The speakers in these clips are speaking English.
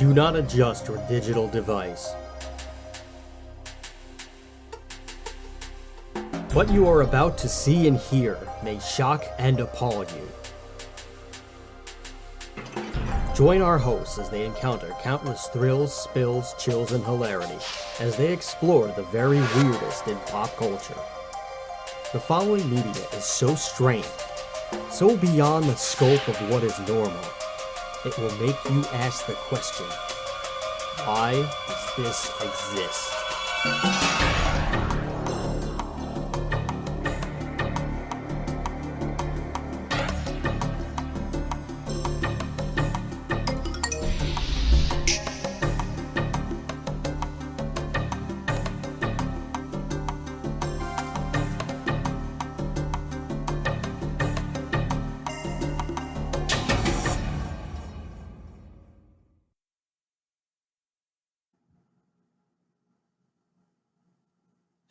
Do not adjust your digital device. What you are about to see and hear may shock and appall you. Join our hosts as they encounter countless thrills, spills, chills, and hilarity as they explore the very weirdest in pop culture. The following media is so strange, so beyond the scope of what is normal, it will make you ask the question, why does this exist?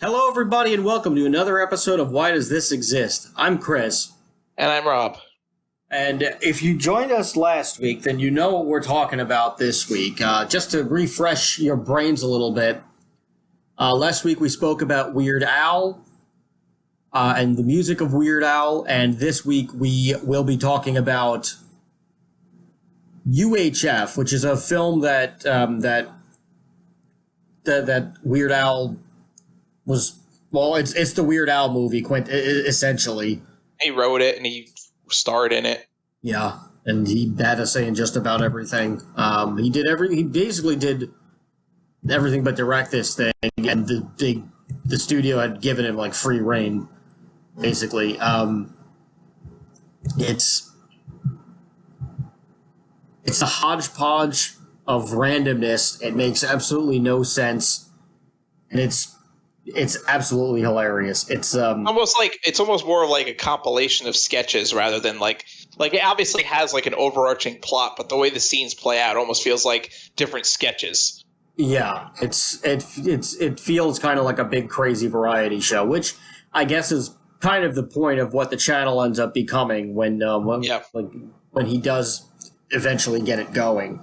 Hello, everybody, and welcome to another episode of Why Does This Exist? I'm Chris. And I'm Rob. And if you joined us last week, then you know what we're talking about this week. Just to refresh your brains a little bit, last week we spoke about Weird Al and the music of Weird Al, and this week we will be talking about UHF, which is a film that Weird Al was, well, it's the Weird Al movie, essentially. He wrote it and he starred in it. Yeah, and he had a say in just about everything. He basically did everything but direct this thing, and the studio had given him like free reign, basically. It's a hodgepodge of randomness. It makes absolutely no sense, and it's absolutely hilarious. It's almost more of like a compilation of sketches rather than like it obviously has like an overarching plot, but the way the scenes play out almost feels like different sketches. Yeah, it feels kind of like a big crazy variety show, which I guess is kind of the point of what the channel ends up becoming when he does eventually get it going.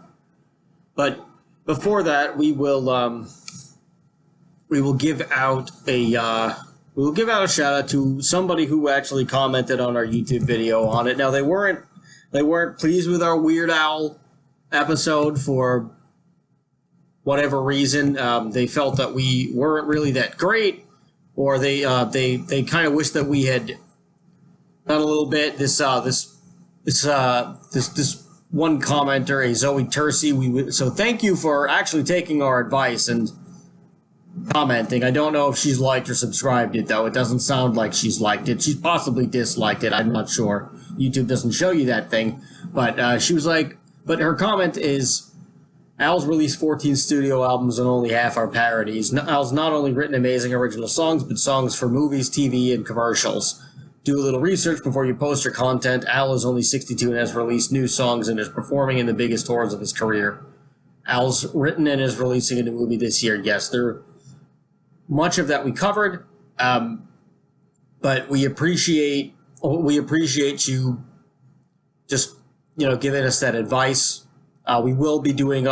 But before that, we will give out a shout out to somebody who actually commented on our YouTube video on it. Now they weren't pleased with our Weird Al episode for whatever reason. They felt that we weren't really that great, or they kind of wish that we had done a little bit. This one commenter, a Zoe Tercy. So thank you for actually taking our advice and commenting. I don't know if she's liked or subscribed it, though. It doesn't sound like she's liked it. She's possibly disliked it. I'm not sure. YouTube doesn't show you that thing. But she was like, but her comment is, Al's released 14 studio albums and only half are parodies. Al's not only written amazing original songs, but songs for movies, TV, and commercials. Do a little research before you post your content. Al is only 62 and has released new songs and is performing in the biggest tours of his career. Al's written and is releasing a new movie this year. Yes, much of that we covered, but we appreciate you just giving us that advice. We will be doing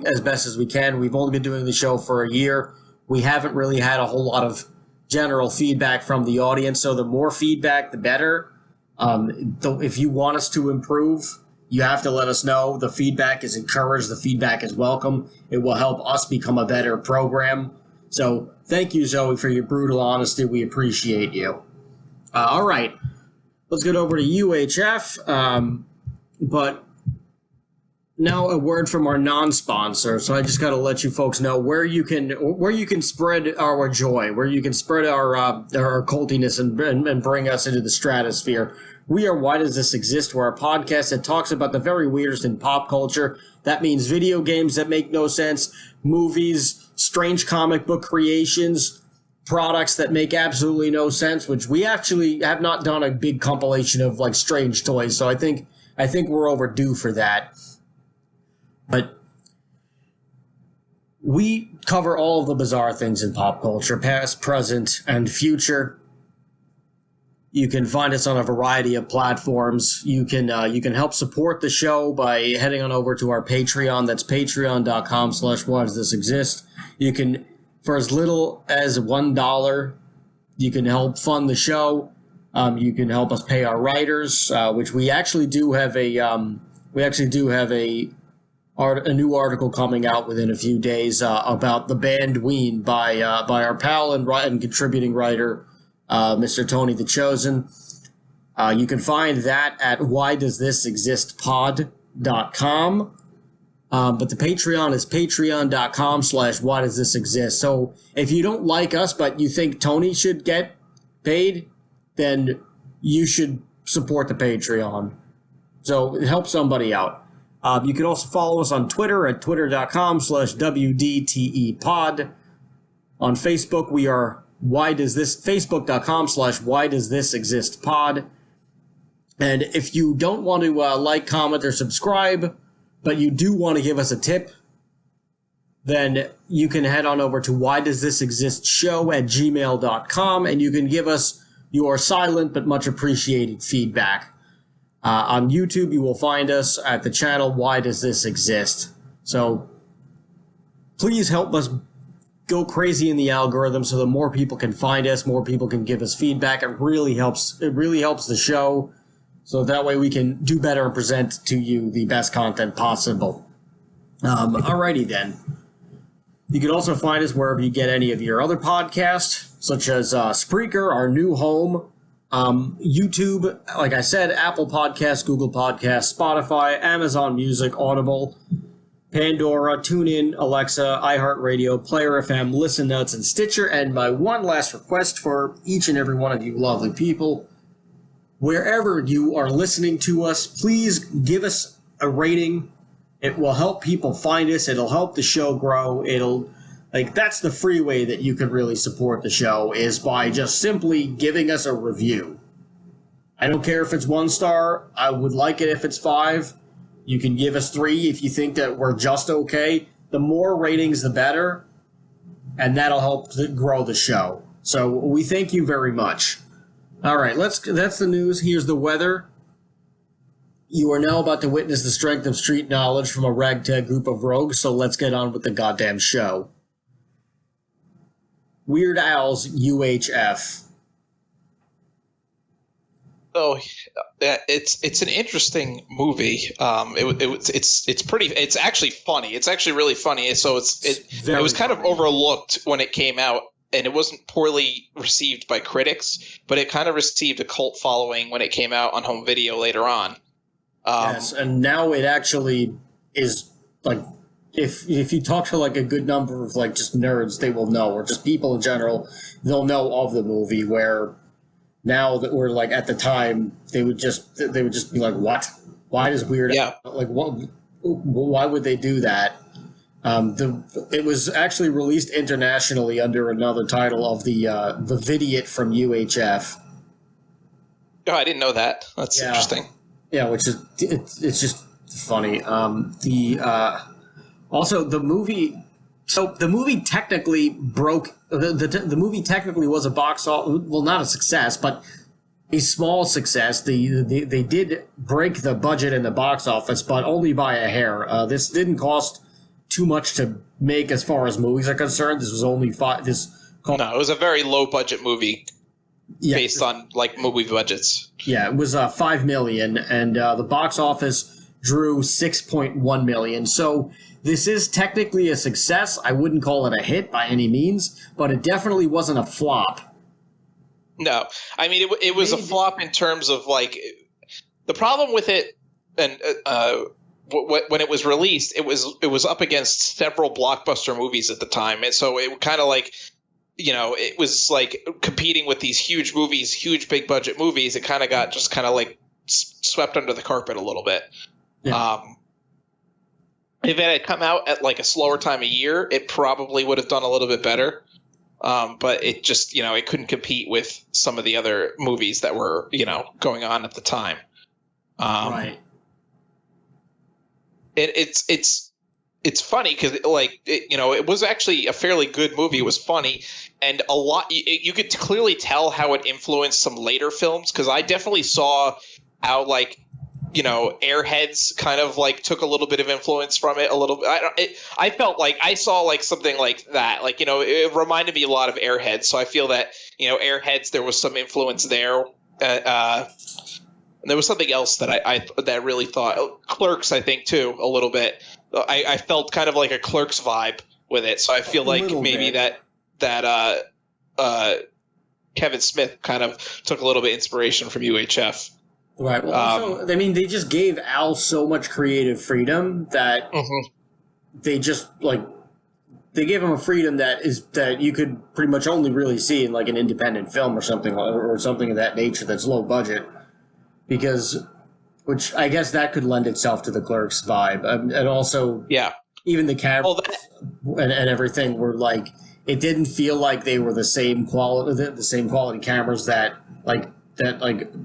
as best as we can. We've only been doing the show for a year. We haven't really had a whole lot of general feedback from the audience, so the more feedback, the better. If you want us to improve, you have to let us know. The feedback is encouraged. The feedback is welcome. It will help us become a better program. So thank you, Zoe, for your brutal honesty. We appreciate you. All right, let's get over to UHF. But now a word from our non-sponsor. So I just got to let you folks know where you can spread our joy, where you can spread our cultiness and bring us into the stratosphere. We are Why Does This Exist? We're a podcast that talks about the very weirdest in pop culture. That means video games that make no sense, movies, strange comic book creations, products that make absolutely no sense, which we actually have not done a big compilation of like strange toys. So I think we're overdue for that. But we cover all of the bizarre things in pop culture, past, present, and future. You can find us on a variety of platforms. You can help support the show by heading on over to our Patreon. That's patreon.com/whydoesthisexist. You can, for as little as $1, you can help fund the show. You can help us pay our writers, which we actually do have a new article coming out within a few days about the band Ween by our pal and contributing writer, Mr. Tony the Chosen. You can find that at whydoesthisexistpod.com. But the Patreon is patreon.com/whydoesthisexist. So if you don't like us, but you think Tony should get paid, then you should support the Patreon. So help somebody out. You can also follow us on Twitter at twitter.com/WDTEpod. On Facebook, we are facebook.com/whydoesthisexistpod. And if you don't want to like, comment, or subscribe, but you do want to give us a tip, then you can head on over to whydoesthisexistshow@gmail.com, and you can give us your silent but much appreciated feedback. On YouTube, you will find us at the channel Why Does This Exist? So please help us go crazy in the algorithm so that more people can find us, more people can give us feedback. It really helps the show, so that way we can do better and present to you the best content possible. Alrighty then. You can also find us wherever you get any of your other podcasts, such as Spreaker, our new home, YouTube, like I said, Apple Podcasts, Google Podcasts, Spotify, Amazon Music, Audible, Pandora, TuneIn, Alexa, iHeartRadio, Player FM, Listen Notes, and Stitcher. And my one last request for each and every one of you lovely people, wherever you are listening to us, please give us a rating. It will help people find us. It'll help the show grow. That's the free way that you can really support the show, is by just simply giving us a review. I don't care if it's 1 star. I would like it if it's 5. You can give us 3 if you think that we're just okay. The more ratings, the better. And that'll help to grow the show. So we thank you very much. All right, that's the news. Here's the weather. You are now about to witness the strength of street knowledge from a ragtag group of rogues, so let's get on with the goddamn show. Weird Al's UHF. Oh, it's an interesting movie. It's actually funny. It's actually really funny. So it was kind of overlooked when it came out, and it wasn't poorly received by critics, but it kind of received a cult following when it came out on home video later on. Yes, and now it actually is like, if you talk to like a good number of like just nerds, they will know, or just people in general, they'll know of the movie. Where now that we're like, at the time, they would just be like, what? Why does Weird Al, like, what? Why would they do that? It was actually released internationally under another title of the Vidiot from UHF. Oh, I didn't know that. That's interesting. Yeah, which is it's just funny. Also the movie. So the movie technically broke. The movie technically was a box office. Well, not a success, but a small success. They did break the budget in the box office, but only by a hair. This didn't cost too much to make as far as movies are concerned. This was only No, it was a very low budget movie. Yeah, based on like movie budgets. Yeah, it was $5 million, and the box office drew $6.1 million. So this is technically a success. I wouldn't call it a hit by any means, but it definitely wasn't a flop. No, I mean it was a flop in terms of like the problem with it, and when it was released, it was up against several blockbuster movies at the time, and so it kind of like. It was like competing with these huge movies, huge big budget movies. It kind of got just kind of like swept under the carpet a little bit. Yeah. If it had come out at like a slower time of year, it probably would have done a little bit better. But it just, it couldn't compete with some of the other movies that were, going on at the time. Right. It's it's funny because it was actually a fairly good movie. It was funny, and a lot you could clearly tell how it influenced some later films, because I definitely saw how Airheads kind of took a little bit of influence from it a little bit. I felt like I saw something like that, it reminded me a lot of Airheads. So I feel that Airheads, there was some influence there. And there was something else that I really thought, Clerks, I think too, a little bit. I felt kind of like a Clerks vibe with it. So I feel like maybe that Kevin Smith kind of took a little bit of inspiration from UHF. Right. Well, also, I mean, they just gave Al so much creative freedom that they just they gave him a freedom that you could pretty much only really see in an independent film or something of that nature that's low budget, which I guess that could lend itself to the Clerks vibe, and also even the cameras and everything were it didn't feel like they were the same quality cameras that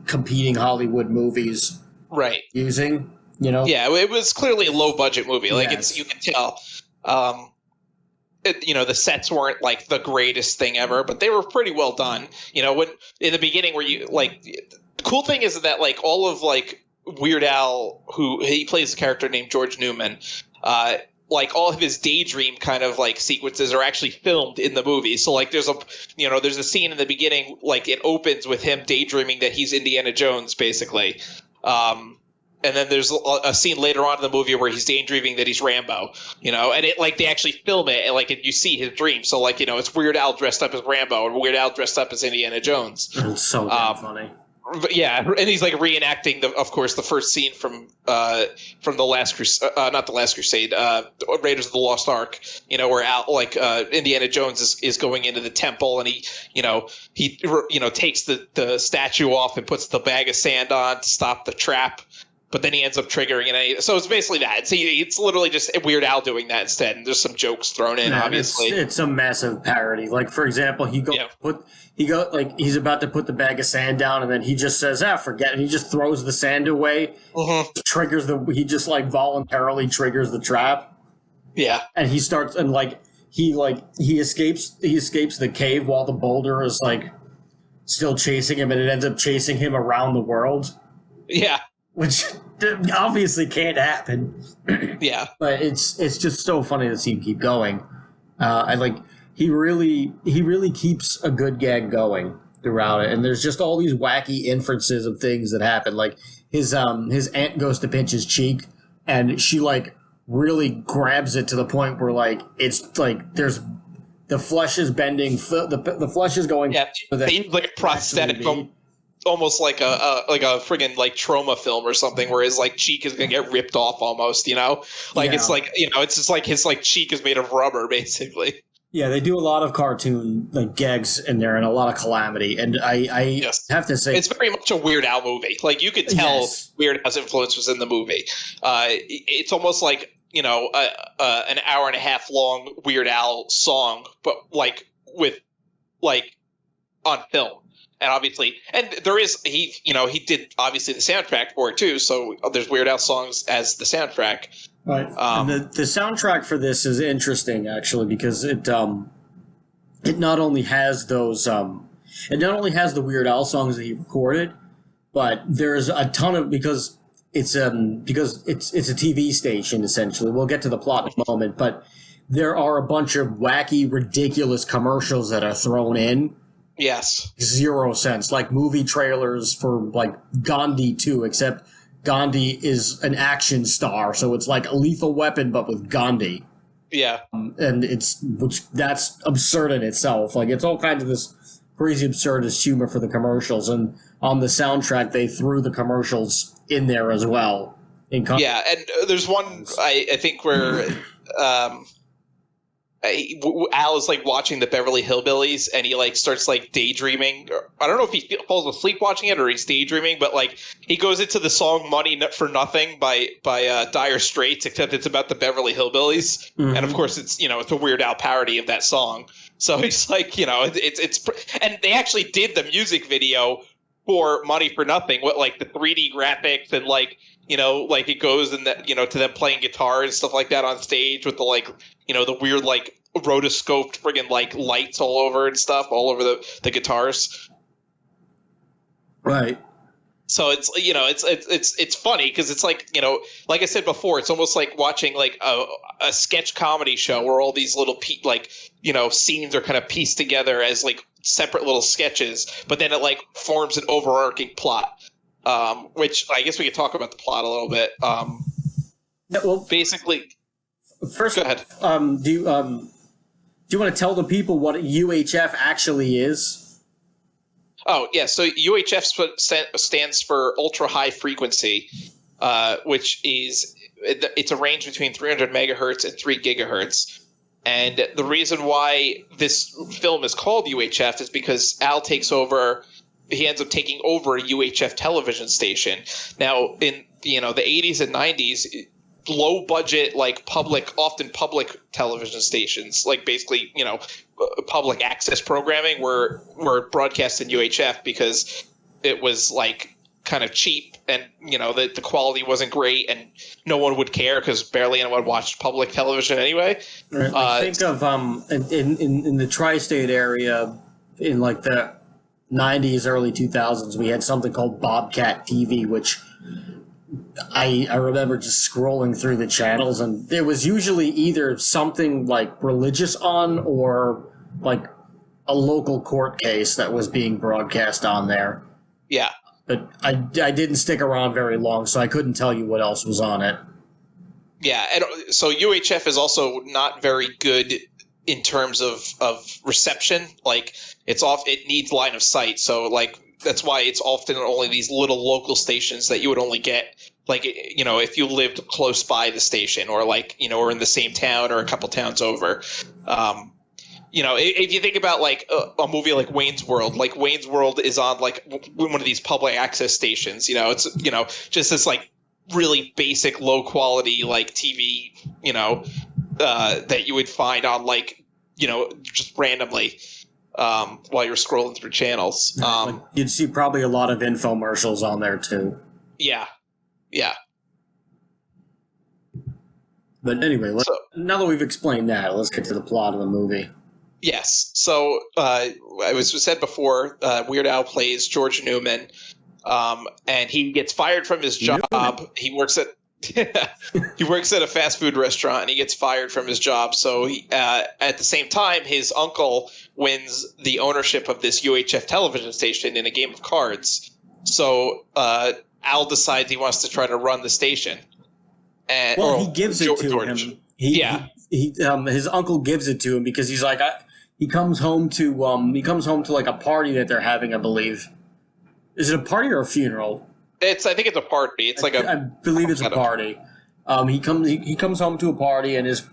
competing Hollywood movies using, Yeah, it was clearly a low budget movie. You can tell. The sets weren't the greatest thing ever, but they were pretty well done. When in the beginning where the cool thing is that all of Weird Al, who he plays a character named George Newman, all of his daydream kind of sequences are actually filmed in the movie. So there's a scene in the beginning, it opens with him daydreaming that he's Indiana Jones, basically. And then there's a scene later on in the movie where he's daydreaming that he's Rambo, and it they actually film it, and you see his dream. So it's Weird Al dressed up as Rambo and Weird Al dressed up as Indiana Jones. It's so damn funny. Yeah, and he's reenacting of course the first scene from the Last Crusade, not the Last Crusade, Raiders of the Lost Ark. Where Al Indiana Jones is going into the temple, and he takes the statue off and puts the bag of sand on to stop the trap. But then he ends up triggering it. So it's basically that. It's literally just Weird Al doing that instead. And there's some jokes thrown in, obviously. It's a massive parody. For example, he's about to put the bag of sand down, and then he just says, forget it. He just throws the sand away, he just voluntarily triggers the trap. Yeah. And he starts, and he escapes the cave while the boulder is still chasing him, and it ends up chasing him around the world. Yeah. Which obviously can't happen. Yeah. But it's just so funny to see him keep going. He really keeps a good gag going throughout it. And there's just all these wacky inferences of things that happen. His aunt goes to pinch his cheek, and she really grabs it to the point where it's there's the flesh is bending, the flesh is going. Yeah, they prosthetic. Almost like a friggin' trauma film or something, where his cheek is gonna get ripped off almost, it's it's just his cheek is made of rubber, basically. Yeah, they do a lot of cartoon gags in there and a lot of calamity, and I have to say it's very much a Weird Al movie. You could tell Weird Al's influence was in the movie. It's almost an hour and a half long Weird Al song, but with on film. And obviously, and there is, he did obviously the soundtrack for it too. So there's Weird Al songs as the soundtrack. Right. And the soundtrack for this is interesting actually, because it not only has those, it not only has the Weird Al songs that he recorded, but there's a ton of, because it's a TV station essentially. We'll get to the plot in a moment, but there are a bunch of wacky, ridiculous commercials that are thrown in. Yes. 0 sense, movie trailers for Gandhi 2, except Gandhi is an action star, so it's a Lethal Weapon but with Gandhi. Yeah. And that's absurd in itself. It's all kinds of this crazy absurdist humor for the commercials, and on the soundtrack they threw the commercials in there as well. Yeah, and there's one I think where Al is watching the Beverly Hillbillies, and he starts daydreaming. I don't know if he falls asleep watching it or he's daydreaming, but he goes into the song "Money for Nothing" by Dire Straits, except it's about the Beverly Hillbillies, and of course it's it's a Weird Al parody of that song. So it's it's and they actually did the music video for money for nothing. What, like the 3D graphics and like, like it goes and that, to them playing guitar and stuff like that on stage with the like, the weird like rotoscoped friggin' like lights all over and stuff all over the guitars. Right. So it's it's funny because it's like, like I said before, it's almost like watching like a sketch comedy show where all these little scenes are kind of pieced together as like separate little sketches, but then it like forms an overarching plot. Which I guess we could talk about the plot a little bit. Yeah, well, basically, first, go ahead. Do you want to tell the people what UHF actually is? Oh, yeah. So UHF stands for ultra high frequency, which is it's a range between 300 megahertz and 3 gigahertz. And the reason why this film is called UHF is because Al takes over. He ends up taking over a UHF television station. Now, in the 80s and 90s, low budget, like often public television stations, like basically public access programming were broadcast in UHF because it was like kind of cheap and the quality wasn't great and no one would care because barely anyone watched public television anyway. Think of in the tri-state area in like the 90s, early 2000s, we had something called Bobcat TV, which I remember just scrolling through the channels, and there was usually either something like religious on or like a local court case that was being broadcast on there. Yeah. But I didn't stick around very long, so I couldn't tell you what else was on it. Yeah, and so UHF is also not very good in terms of reception. Like it needs line of sight, so like that's why it's often only these little local stations that you would only get like if you lived close by the station or like or in the same town or a couple towns over. If you think about like a movie like Wayne's World is on like one of these public access stations. It's just this like really basic low quality like TV that you would find on like just randomly while you're scrolling through channels. You'd see probably a lot of infomercials on there too. Yeah. But anyway, now that we've explained that, let's get to the plot of the movie. Yes. So I was said before, Weird Al plays George Newman, and he gets fired from his job. Newman. He works at a fast food restaurant, and he gets fired from his job. So at the same time, his uncle wins the ownership of this UHF television station in a game of cards. So Al decides he wants to try to run the station. And, he gives it to him. His uncle gives it to him because he's like, he comes home to like a party that they're having, I believe. Is it a party or a funeral? I think it's a party. It's I believe it's a party. He comes home to a party and his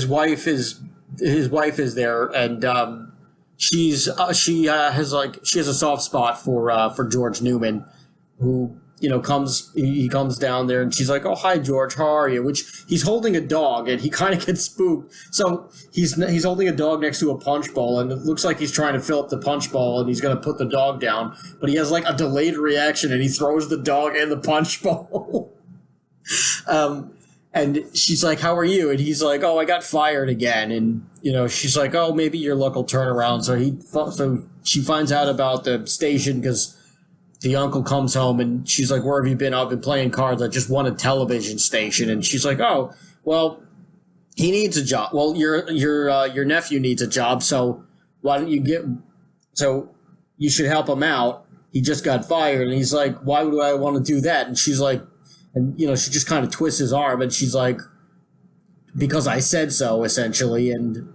wife is there, and she has a soft spot for George Newman, who comes down there, and she's like, "Oh, hi, George, how are you?" Which he's holding a dog, and he kind of gets spooked. So he's holding a dog next to a punch bowl, and it looks like he's trying to fill up the punch bowl, and he's going to put the dog down, but he has like a delayed reaction, and he throws the dog in the punch bowl. And she's like, "How are you?" And he's like, "Oh, I got fired again." And she's like, "Oh, maybe your luck will turn around." So she finds out about the station because the uncle comes home, and she's like, "Where have you been?" "I've been playing cards. I just won a television station." And she's like, "Oh, well, he needs a job. Well, your nephew needs a job, so why don't you you should help him out. He just got fired." And he's like, "Why would I want to do that?" And she's like, she just kind of twists his arm, and she's like, "Because I said so," essentially, and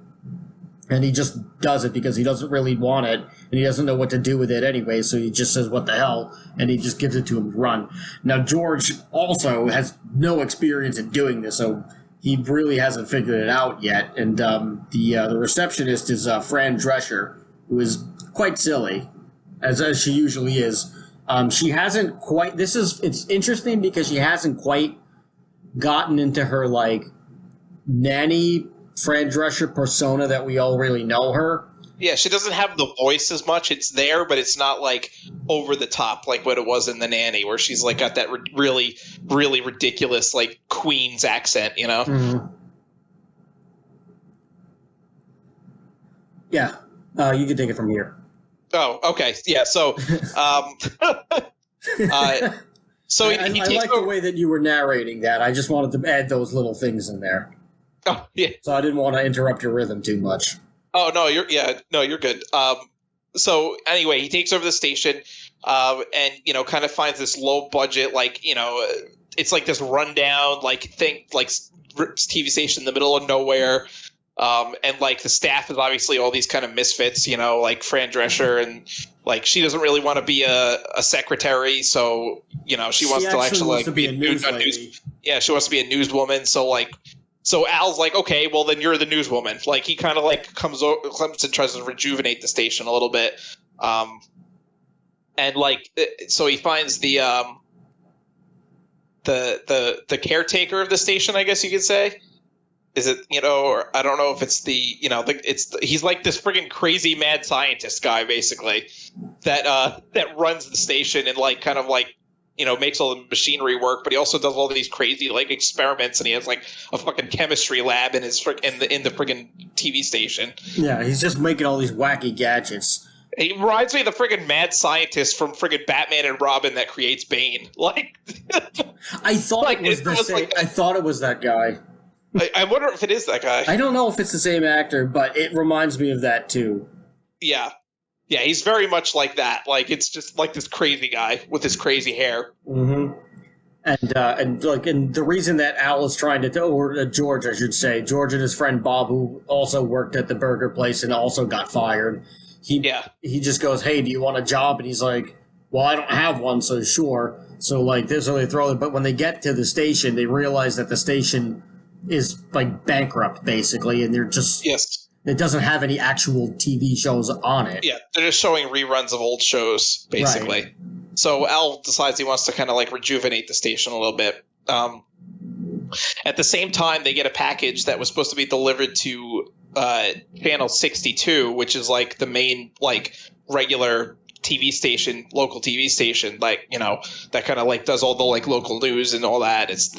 he just does it because he doesn't really want it, and he doesn't know what to do with it anyway, so he just says, "What the hell?" and he just gives it to him to run. Now, George also has no experience in doing this, so he really hasn't figured it out yet, and the receptionist is Fran Drescher, who is quite silly, as she usually is. She hasn't quite... It's interesting because she hasn't quite gotten into her, like, nanny Fran Drescher persona that we all really know her. Yeah, she doesn't have the voice as much. It's there, but it's not like over the top like what it was in The Nanny, where she's like got that really, really ridiculous like Queen's accent, you know? Mm-hmm. Yeah, you can take it from here. Oh, okay, yeah. So, so I like the way that you were narrating that. I just wanted to add those little things in there. Oh, yeah. So I didn't want to interrupt your rhythm too much. Oh no, you're good. So anyway, he takes over the station, and kind of finds this low budget, like it's like this rundown, like TV station in the middle of nowhere, and like the staff is obviously all these kind of misfits, like Fran Drescher, and like she doesn't really want to be a secretary, so she wants to actually like be a news lady. Yeah, she wants to be a newswoman, So Al's like, okay, well then you're the newswoman. Like he kind of like comes and tries to rejuvenate the station a little bit, and like so he finds the caretaker of the station, I guess you could say. Is it or I don't know if it's he's like this friggin' crazy mad scientist guy basically that runs the station and like kind of like. Makes all the machinery work, but he also does all these crazy like experiments, and he has like a fucking chemistry lab in his in the friggin' TV station. Yeah, he's just making all these wacky gadgets. He reminds me of the friggin' mad scientist from friggin' Batman and Robin that creates Bane. Like, I thought like, it was the same. Like, I thought it was that guy. I wonder if it is that guy. I don't know if it's the same actor, but it reminds me of that too. Yeah. Yeah, he's very much like that. Like it's just like this crazy guy with his crazy hair. Mm-hmm. And the reason that Al is trying to, or George, I should say, George and his friend Bob, who also worked at the burger place and also got fired. He just goes, "Hey, do you want a job?" And he's like, "Well, I don't have one, so sure." So like this, so they throw it. But when they get to the station, they realize that the station is like bankrupt, basically, and they're just It doesn't have any actual TV shows on it. Yeah, they're just showing reruns of old shows, basically. Right. So Al decides he wants to kind of like rejuvenate the station a little bit. At the same time, they get a package that was supposed to be delivered to Channel 62, which is like the main like regular TV station, local TV station, like that kind of like does all the like local news and all that. It's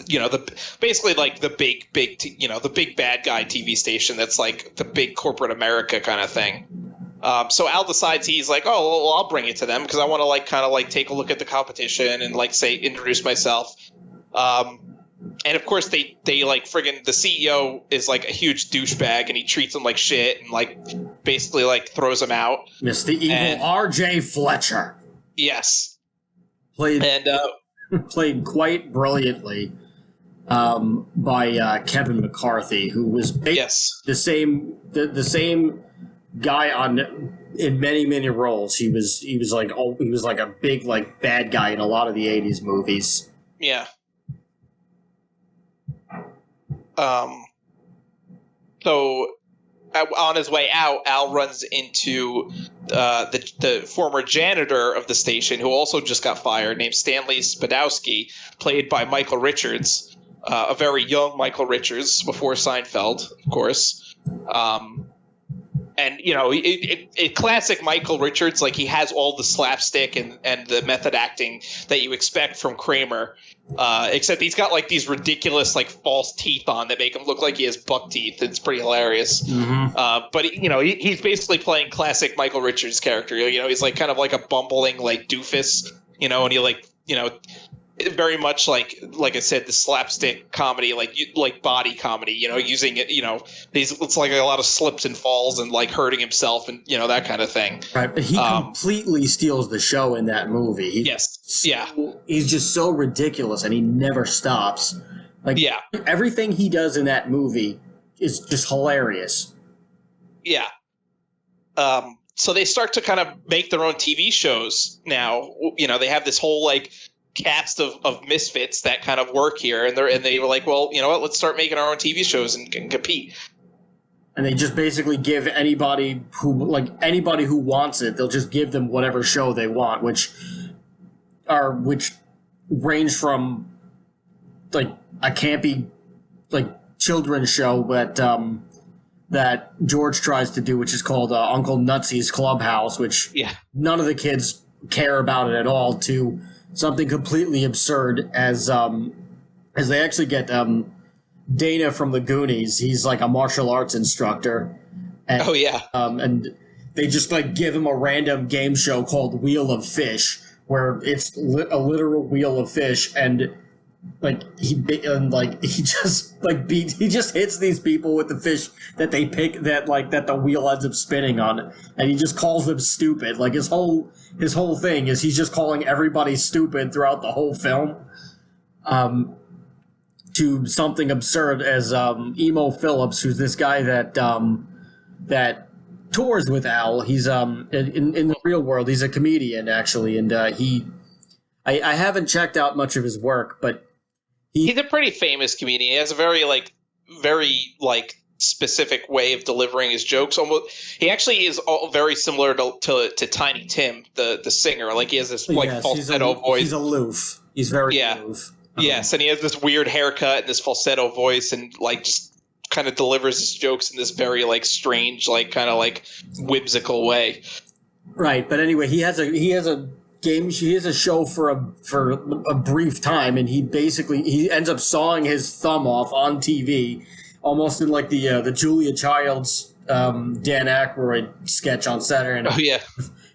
basically like the big the big bad guy TV station that's like the big corporate America kind of thing. So Al decides he's like, oh well, I'll bring it to them because I want to like kind of like take a look at the competition and like say introduce myself. And of course they like friggin' the CEO is like a huge douchebag and he treats them like shit and like basically like throws them out. Yes, the evil R.J. Fletcher. Yes. Played quite brilliantly by Kevin McCarthy, who was the same guy in many roles. He was like a big like bad guy in a lot of the 80s movies. Yeah. So on his way out, Al runs into the former janitor of the station, who also just got fired, named Stanley Spadowski, played by Michael Richards, a very young Michael Richards before Seinfeld, of course. And classic Michael Richards, like he has all the slapstick and the method acting that you expect from Kramer. Except he's got like these ridiculous like false teeth on that make him look like he has buck teeth. It's pretty hilarious. Mm-hmm. But he's basically playing classic Michael Richards character. He's like kind of like a bumbling like doofus. And he like very much like I said, the slapstick comedy, like body comedy. Using it. It's like a lot of slips and falls and like hurting himself and that kind of thing. Right, but he completely steals the show in that movie. He's just so ridiculous, and he never stops. Everything he does in that movie is just hilarious. Yeah. So they start to kind of make their own TV shows now. They have this whole like cast of misfits that kind of work here, and they were like, well, you know what, let's start making our own TV shows and compete. And they just basically give anybody who wants it, they'll just give them whatever show they want, which range from like a campy like children's show, but that George tries to do, which is called Uncle Nutsy's Clubhouse, which none of the kids care about it at all, to something completely absurd as they actually get Dana from the Goonies. He's like a martial arts instructor. And, and they just like give him a random game show called Wheel of Fish, where it's a literal wheel of fish, and he just hits these people with the fish that they pick that the wheel ends up spinning on, and he just calls them stupid. Like his whole thing is he's just calling everybody stupid throughout the whole film. To something absurd as Emo Phillips, who's this guy that tours with Al. He's in the real world. He's a comedian actually, and I haven't checked out much of his work, but he's a pretty famous comedian. He has a very specific way of delivering his jokes. Almost, he actually is very similar to Tiny Tim, the singer. Like he has this falsetto voice. He's aloof. He's very aloof. Yes, and he has this weird haircut and this falsetto voice, and just kind of delivers his jokes in this very strange, kind of whimsical way. Right, but anyway, he has a show for a brief time, and he ends up sawing his thumb off on TV, almost in the Julia Childs Dan Aykroyd sketch on Saturday Night. Oh yeah.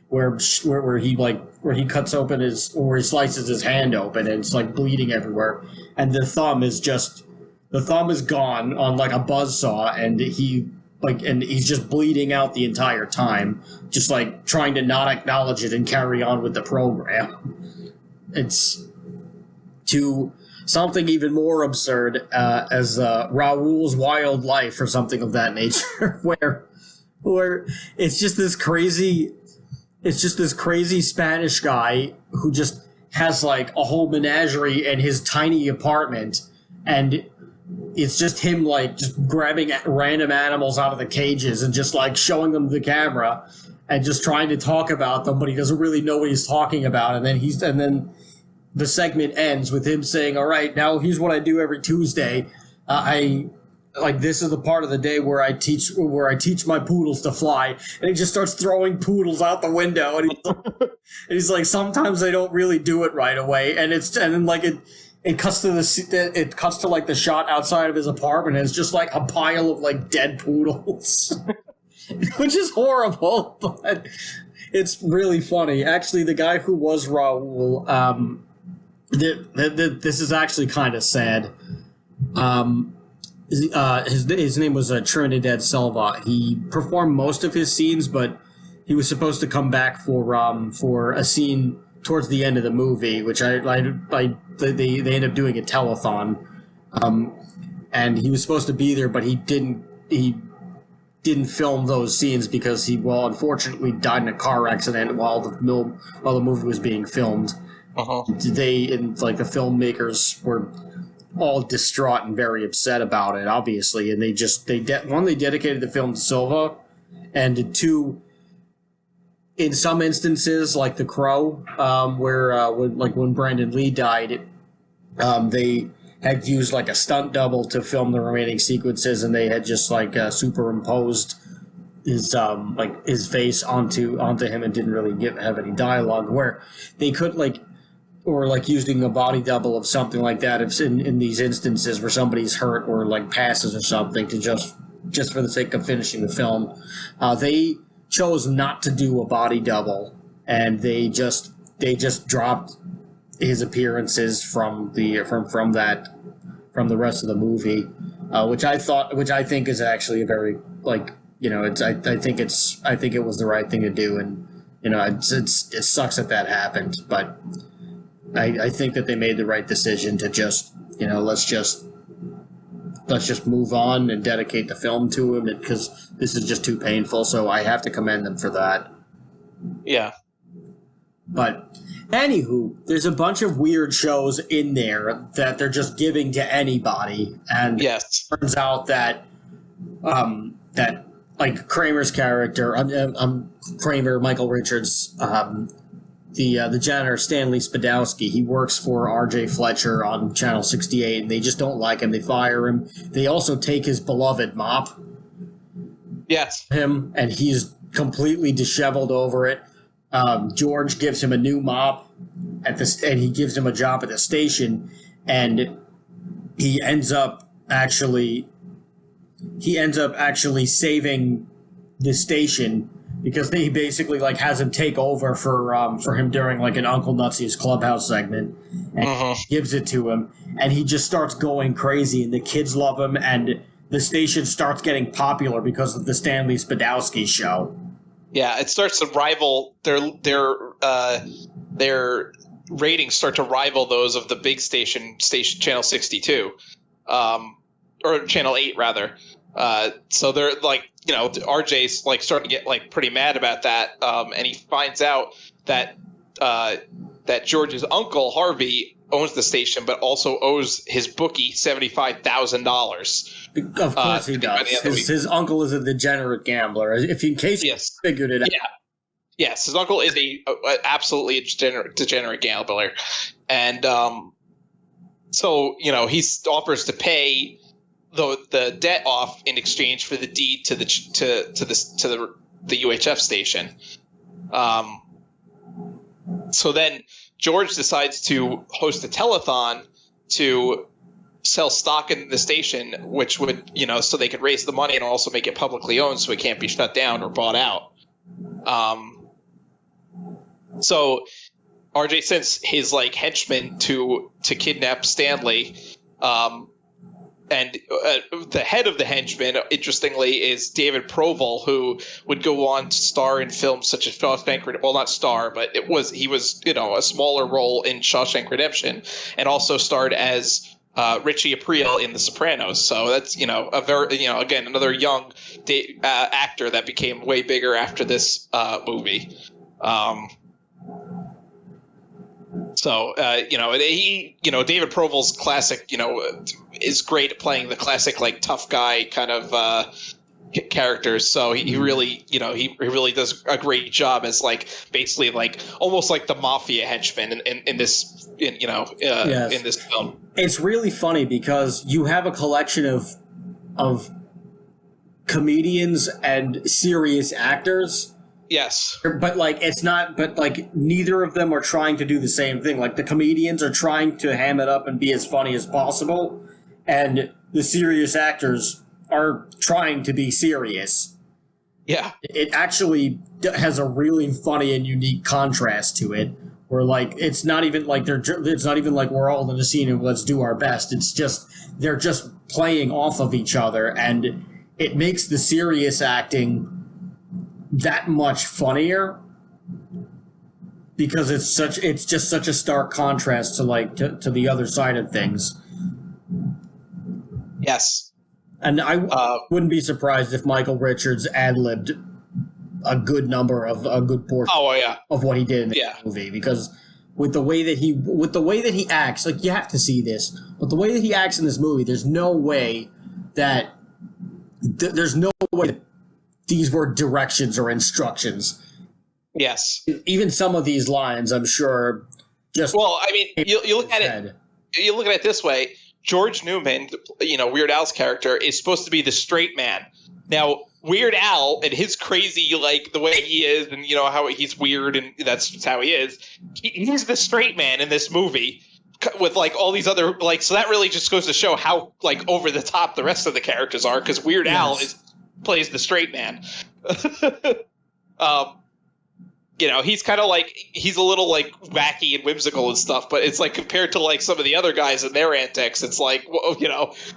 Where he cuts open he slices his hand open and it's bleeding everywhere, and the thumb is gone on a buzzsaw, and he's just bleeding out the entire time, just trying to not acknowledge it and carry on with the program. It's to something even more absurd as Raoul's Wild Life or something of that nature, where it's just this crazy Spanish guy who just has a whole menagerie in his tiny apartment, and it's just him just grabbing random animals out of the cages and just showing them the camera and just trying to talk about them, but he doesn't really know what he's talking about. And then the segment ends with him saying, "All right, now here's what I do every Tuesday. This is the part of the day where I teach my poodles to fly," and he just starts throwing poodles out the window, and he's like, sometimes they don't really do it right away, and it cuts to the shot outside of his apartment, and it's just a pile of dead poodles, which is horrible, but it's really funny. Actually, the guy who was Raoul, this is actually kind of sad. His name was Trinidad Silva. He performed most of his scenes, but he was supposed to come back for a scene towards the end of the movie, which they ended up doing a telethon, and he was supposed to be there, but he didn't film those scenes because he unfortunately died in a car accident while the movie was being filmed. The filmmakers were all distraught and very upset about it, obviously, and they dedicated the film to Silva, and two, in some instances, like The Crow, when Brandon Lee died, they had used a stunt double to film the remaining sequences, and they had just superimposed his face onto him and didn't really have any dialogue, where they could using a body double of something like that, if in these instances where somebody's hurt or passes or something, to just for the sake of finishing the film, they chose not to do a body double, and they just dropped his appearances from the rest of the movie, which I think is actually a very I think it was the right thing to do, and it sucks that happened, but I think that they made the right decision to just, let's just move on and dedicate the film to him, because this is just too painful, so I have to commend them for that. Yeah. But, anywho, there's a bunch of weird shows in there that they're just giving to anybody, and it turns out that, Kramer's character, Kramer, Michael Richards, the janitor, Stanley Spadowski, he works for R.J. Fletcher on Channel 68, and they just don't like him. They fire him. They also take his beloved mop, Yes. him, and he's completely disheveled over it. George gives him a new mop and he gives him a job at the station, and he ends up actually saving the station because he basically like has him take over for him during like an Uncle Nutsy's Clubhouse segment, and gives it to him, and he just starts going crazy, and the kids love him, and the station starts getting popular because of the Stanley Spadowski show. Yeah, it starts to rival their ratings start to rival those of the big station Channel 62, or Channel 8 rather. So they're like, RJ's like starting to get like pretty mad about that, and he finds out that that George's uncle Harvey owns the station, but also owes his bookie $75,000. Of course he does. His uncle is a degenerate gambler. If in case you figured it out. Yeah. Yes, his uncle is absolutely a degenerate gambler, and so he offers to pay the debt off in exchange for the deed to the UHF station. So then George decides to host a telethon to sell stock in the station, which would so they could raise the money and also make it publicly owned, so it can't be shut down or bought out. So RJ sends his like henchmen to kidnap Stanley, and the head of the henchmen, interestingly, is David Proval, who would go on to star in films such as Shawshank Redemption. Well, not star, but he was a smaller role in Shawshank Redemption, and also starred as Richie Aprile in The Sopranos. So that's a very again another young actor that became way bigger after this movie. So, David Proval's classic, is great at playing the classic, like, tough guy kind of characters. So he really, he really does a great job as, like, basically, like, almost like the mafia henchman in this, in this film. It's really funny because you have a collection of comedians and serious actors. Yes. But neither of them are trying to do the same thing. Like, the comedians are trying to ham it up and be as funny as possible, and the serious actors are trying to be serious. Yeah. It actually has a really funny and unique contrast to it, where, like, it's not even like we're all in the scene and let's do our best. It's just, they're just playing off of each other, and it makes the serious acting that much funnier because it's just such a stark contrast to the other side of things. Yes. And I wouldn't be surprised if Michael Richards ad-libbed a good portion of what he did in the movie, because with the way that he acts, like, you have to see this, but the way that he acts in this movie, there's no way that these were directions or instructions. Yes. Even some of these lines, I'm sure, just... Well, I mean, you look at it... You look at it this way. George Newman, Weird Al's character, is supposed to be the straight man. Now, Weird Al and his crazy, like, the way he is and, how he's weird and that's just how he is, he's the straight man in this movie with, like, all these other... like, so that really just goes to show how, like, over the top the rest of the characters are, because Weird Al plays the straight man. He's kind of like, he's a little like wacky and whimsical and stuff, but it's like compared to like some of the other guys and their antics, it's like, well,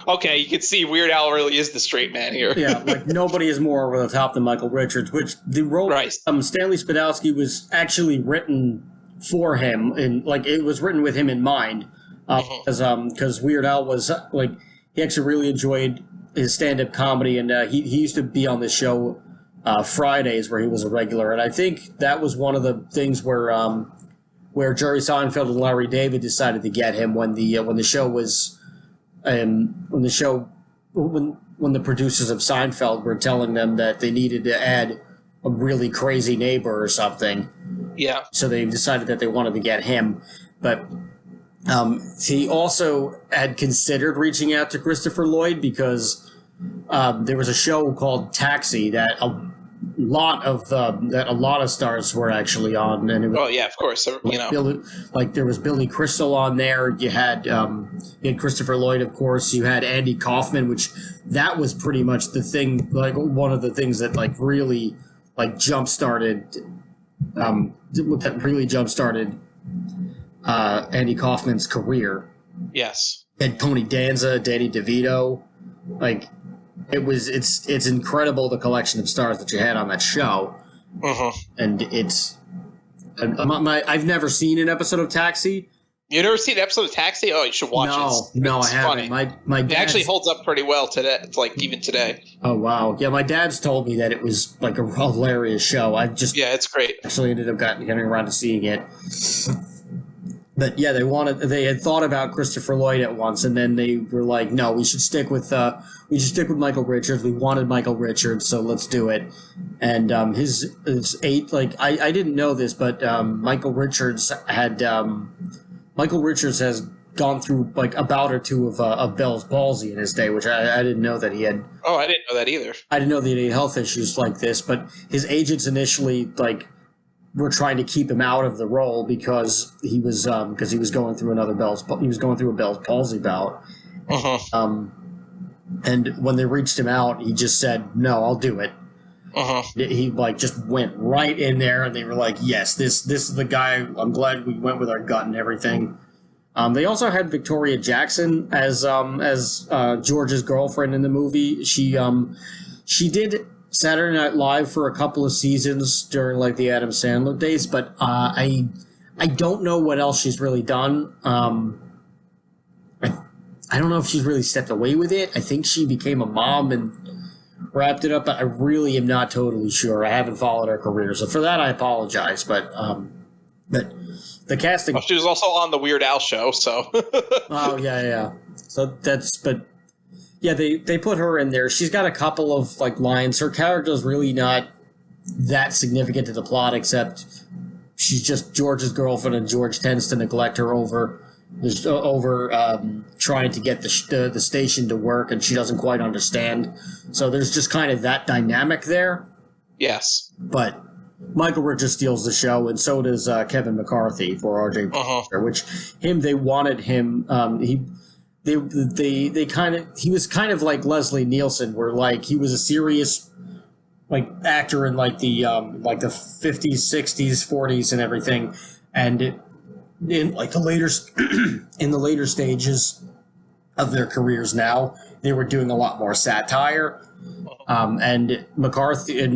okay, you can see Weird Al really is the straight man here. Yeah, like nobody is more over the top than Michael Richards, which the role Stanley Spadowski was actually written for him, and like it was written with him in mind, because Weird Al was like, he actually really enjoyed his stand-up comedy, and he used to be on the show Fridays, where he was a regular, and I think that was one of the things where Jerry Seinfeld and Larry David decided to get him when the producers of Seinfeld were telling them that they needed to add a really crazy neighbor or something. Yeah. So they decided that they wanted to get him, but he also had considered reaching out to Christopher Lloyd because there was a show called Taxi that a lot of stars were actually on, and it was, yeah, of course. There was Billy Crystal on there. You had Christopher Lloyd, of course. You had Andy Kaufman, which that was pretty much the thing, like one of the things that really jump started. That really jump started Andy Kaufman's career. Yes. And Tony Danza, Danny DeVito, it's incredible the collection of stars that you had on that show. And I've never seen an episode of Taxi. You never seen an episode of Taxi? Oh, you should watch it. No, I haven't. My it actually holds up pretty well today. It's even today. Oh wow, yeah. My dad's told me that it was a hilarious show. It's great. Actually ended up getting around to seeing it. But yeah, they had thought about Christopher Lloyd at once, and then they were like, no, we should stick with Michael Richards. We wanted Michael Richards, so let's do it. And his I didn't know this, but Michael Richards has gone through a bout or two of Bell's palsy in his day, which I didn't know that he had. Oh, I didn't know that either. I didn't know that he had health issues like this, but his agents initially were trying to keep him out of the role because he was going through a Bell's palsy bout. And when they reached him out, he just said, "No, I'll do it." He just went right in there, and they were like, "Yes, this is the guy." I'm glad we went with our gut and everything. They also had Victoria Jackson as George's girlfriend in the movie. She did Saturday Night Live for a couple of seasons during the Adam Sandler days, but I don't know what else she's really done. I don't know if she's really stepped away with it. I think she became a mom and wrapped it up, but I really am not totally sure. I haven't followed her career, so for that I apologize. But the casting. Well, she was also on the Weird Al show, so. Oh yeah. So yeah, they put her in there. She's got a couple of lines. Her character is really not that significant to the plot, except she's just George's girlfriend, and George tends to neglect her over trying to get the station to work, and she doesn't quite understand. So there's just kind of that dynamic there. Yes, but Michael Richards steals the show, and so does Kevin McCarthy for R.J. Which they wanted him. He was kind of like Leslie Nielsen, where he was a serious actor in the 50s, 60s, 40s, and everything, and in the later stages of their careers now, they were doing a lot more satire. And McCarthy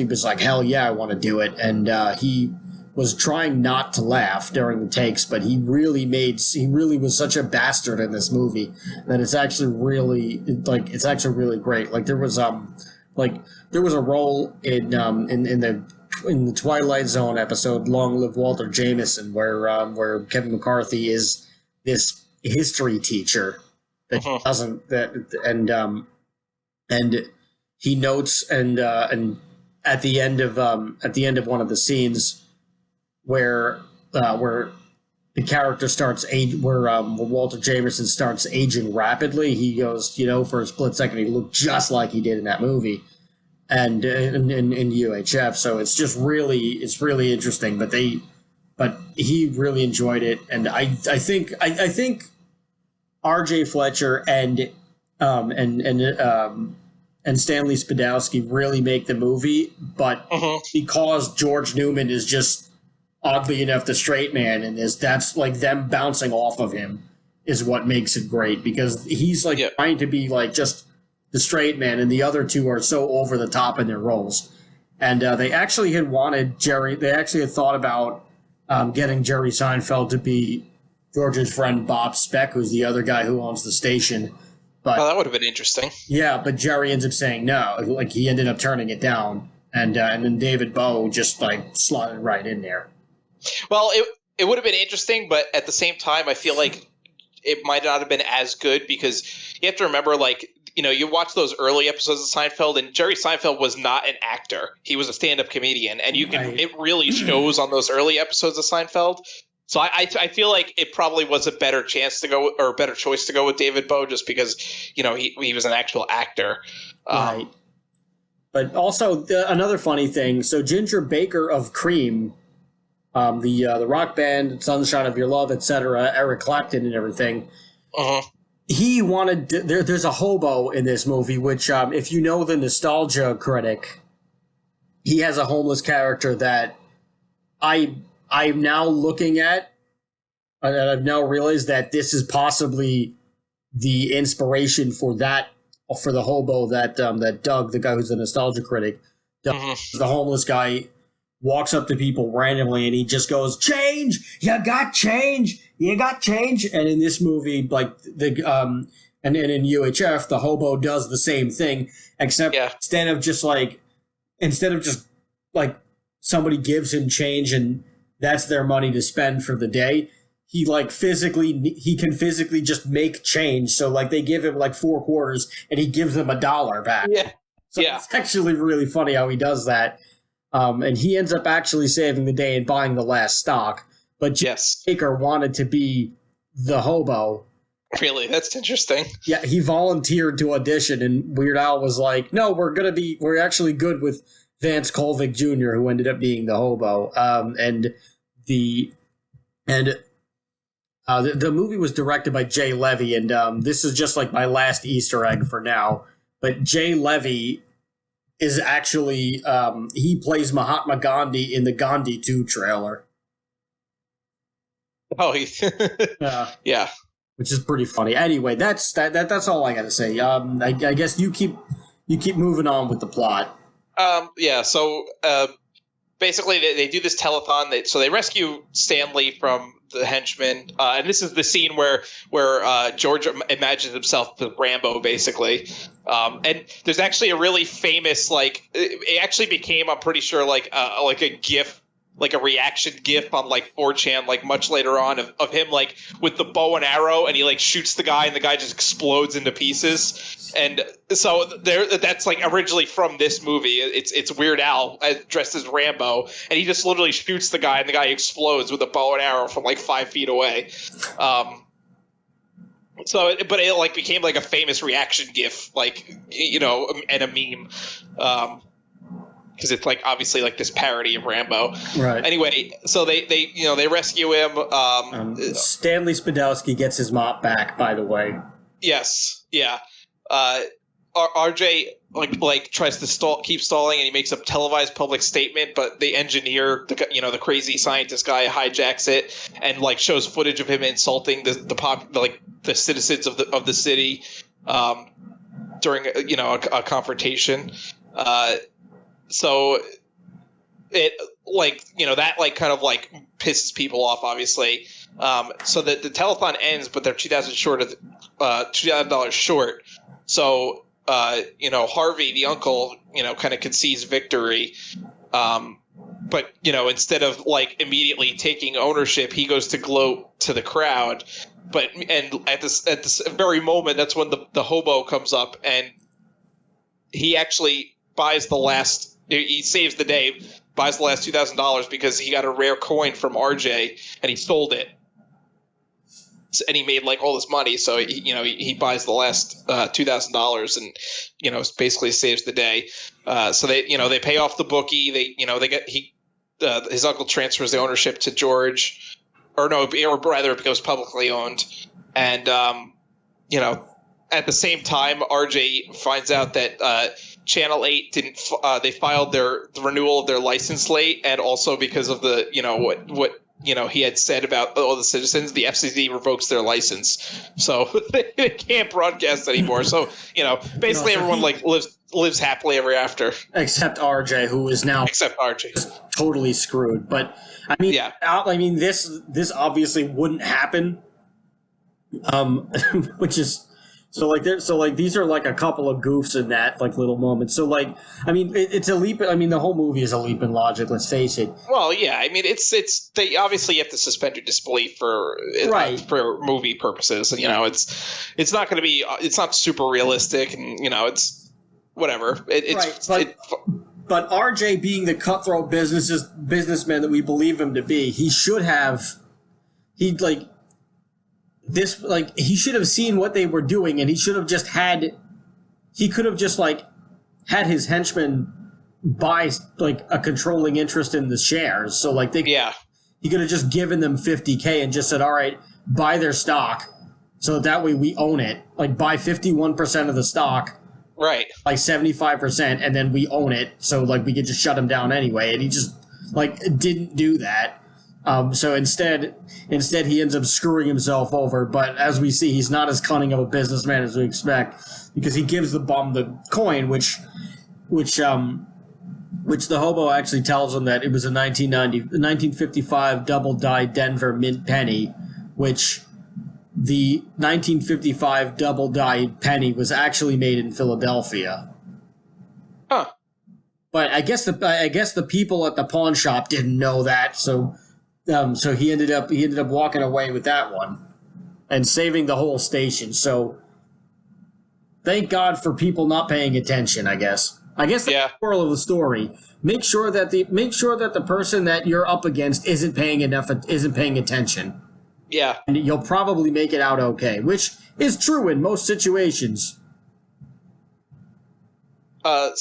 was like, hell yeah, I want to do it. And he was trying not to laugh during the takes, but he really was such a bastard in this movie that it's actually really great. There was a role in the Twilight Zone episode "Long Live Walter Jameson," where Kevin McCarthy is this history teacher that and he notes and at the end of one of the scenes where the character starts where Walter Jameson starts aging rapidly, he goes, for a split second he looked just like he did in that movie. And in UHF, so it's really interesting. But he really enjoyed it, and I think R.J. Fletcher and Stanley Spadowski really make the movie, but because George Newman is just oddly enough the straight man in this, that's them bouncing off of him is what makes it great, because he's trying to be just the straight man, and the other two are so over the top in their roles. And they actually had thought about getting Jerry Seinfeld to be George's friend Bob Speck, who's the other guy who owns the station. But that would have been interesting. Yeah, but Jerry ends up saying no. He ended up turning it down, and then David Bowie just slotted right in there. Well, it would have been interesting, but at the same time, I feel like it might not have been as good, because you have to remember, you watch those early episodes of Seinfeld, and Jerry Seinfeld was not an actor. He was a stand-up comedian, and it really shows on those early episodes of Seinfeld. So I feel like it probably was a better choice to go with David Bowie, just because he was an actual actor. Right. But also another funny thing. So Ginger Baker of Cream, the rock band, Sunshine of Your Love, etc., Eric Clapton and everything. He wanted there's a hobo in this movie, which if you know the Nostalgia Critic, he has a homeless character that I'm now looking at, and I've now realized that this is possibly the inspiration for the hobo that Doug, the guy who's the Nostalgia Critic, the homeless guy, walks up to people randomly and he just goes, "Change! You got change! You got change!" And in this movie, like and in UHF, the hobo does the same thing, except instead of just like somebody gives him change and that's their money to spend for the day, he can physically just make change. So like they give him like 4 quarters and he gives them $1 back. So it's actually really funny how he does that. And he ends up actually saving the day and buying the last stock. But Baker wanted to be the hobo. Really? That's interesting. Yeah, he volunteered to audition, and Weird Al was like, "No, we're actually good with Vance Colvick Jr., who ended up being the hobo." The movie was directed by Jay Levy, and this is just like my last Easter egg for now. But Jay Levy is actually he plays Mahatma Gandhi in the Gandhi 2 trailer. Oh, yeah, which is pretty funny. Anyway, that's all I got to say. I guess you keep moving on with the plot. So basically, they do this telethon. So they rescue Stanley from the henchmen, and this is the scene where George imagines himself with Rambo, basically. And there's actually a really famous, like, it actually became, I'm pretty sure, like a GIF, like a reaction GIF on like 4chan, like much later on, of him like with the bow and arrow, and he like shoots the guy, and the guy just explodes into pieces. And so that's like originally from this movie. It's Weird Al dressed as Rambo, and he just literally shoots the guy, and the guy explodes with a bow and arrow from like 5 feet away. But it like became like a famous reaction GIF, like, and a meme. Because it's like obviously like this parody of Rambo. Right. Anyway, so they rescue him. Stanley Spadowski gets his mop back, by the way. Yes. Yeah. RJ like tries to keep stalling, and he makes a televised public statement, but the engineer, the crazy scientist guy, hijacks it and like shows footage of him insulting the citizens of the city during a confrontation. So it that like kind of like pisses people off, obviously. So that the telethon ends, but they're $2,000 short. So Harvey, the uncle, kind of concedes victory. But instead of like immediately taking ownership, he goes to gloat to the crowd. And at this very moment, that's when the hobo comes up, and he actually buys the last. He saves the day, buys the last $2,000 because he got a rare coin from RJ and he sold it, and he made like all this money. So he buys the last $2,000 and basically saves the day. So they pay off the bookie. His uncle transfers the ownership to George, or rather it becomes publicly owned, and at the same time RJ finds out that Channel 8 didn't. They filed the renewal of their license late, and also because of the what he had said about all the citizens, the FCC revokes their license, so they can't broadcast anymore. So basically everyone like lives happily ever after, except RJ, who is now totally screwed. But I mean, this obviously wouldn't happen. Which is. So these are like a couple of goofs in that like little moment. So like, I mean, it's a leap. I mean, the whole movie is a leap in logic. Let's face it. Well, yeah. I mean, they obviously have to suspend your disbelief for movie purposes. And, it's not going to be. It's not super realistic, and it's whatever. But RJ, being the cutthroat businessman that we believe him to be, he should have he like this, like he should have seen what they were doing, and he should have just had. He could have just like had his henchmen buy like a controlling interest in the shares. So like he could have just given them $50K and just said, all right, buy their stock. So that way we own it. Like buy 51% of the stock. Right. Like 75%, and then we own it. So like we could just shut him down anyway. And he just like didn't do that. So instead he ends up screwing himself over. But as we see, he's not as cunning of a businessman as we expect, because he gives the bum the coin, which the hobo actually tells him that it was a 1955 double-die Denver mint penny, which the 1955 double-die penny was actually made in Philadelphia. Huh. But I guess the people at the pawn shop didn't know that, so he ended up walking away with that one and saving the whole station. So thank God for people not paying attention, I guess. That's the moral of the story. Make sure that the person that you're up against isn't paying attention. Yeah. And you'll probably make it out okay, which is true in most situations. I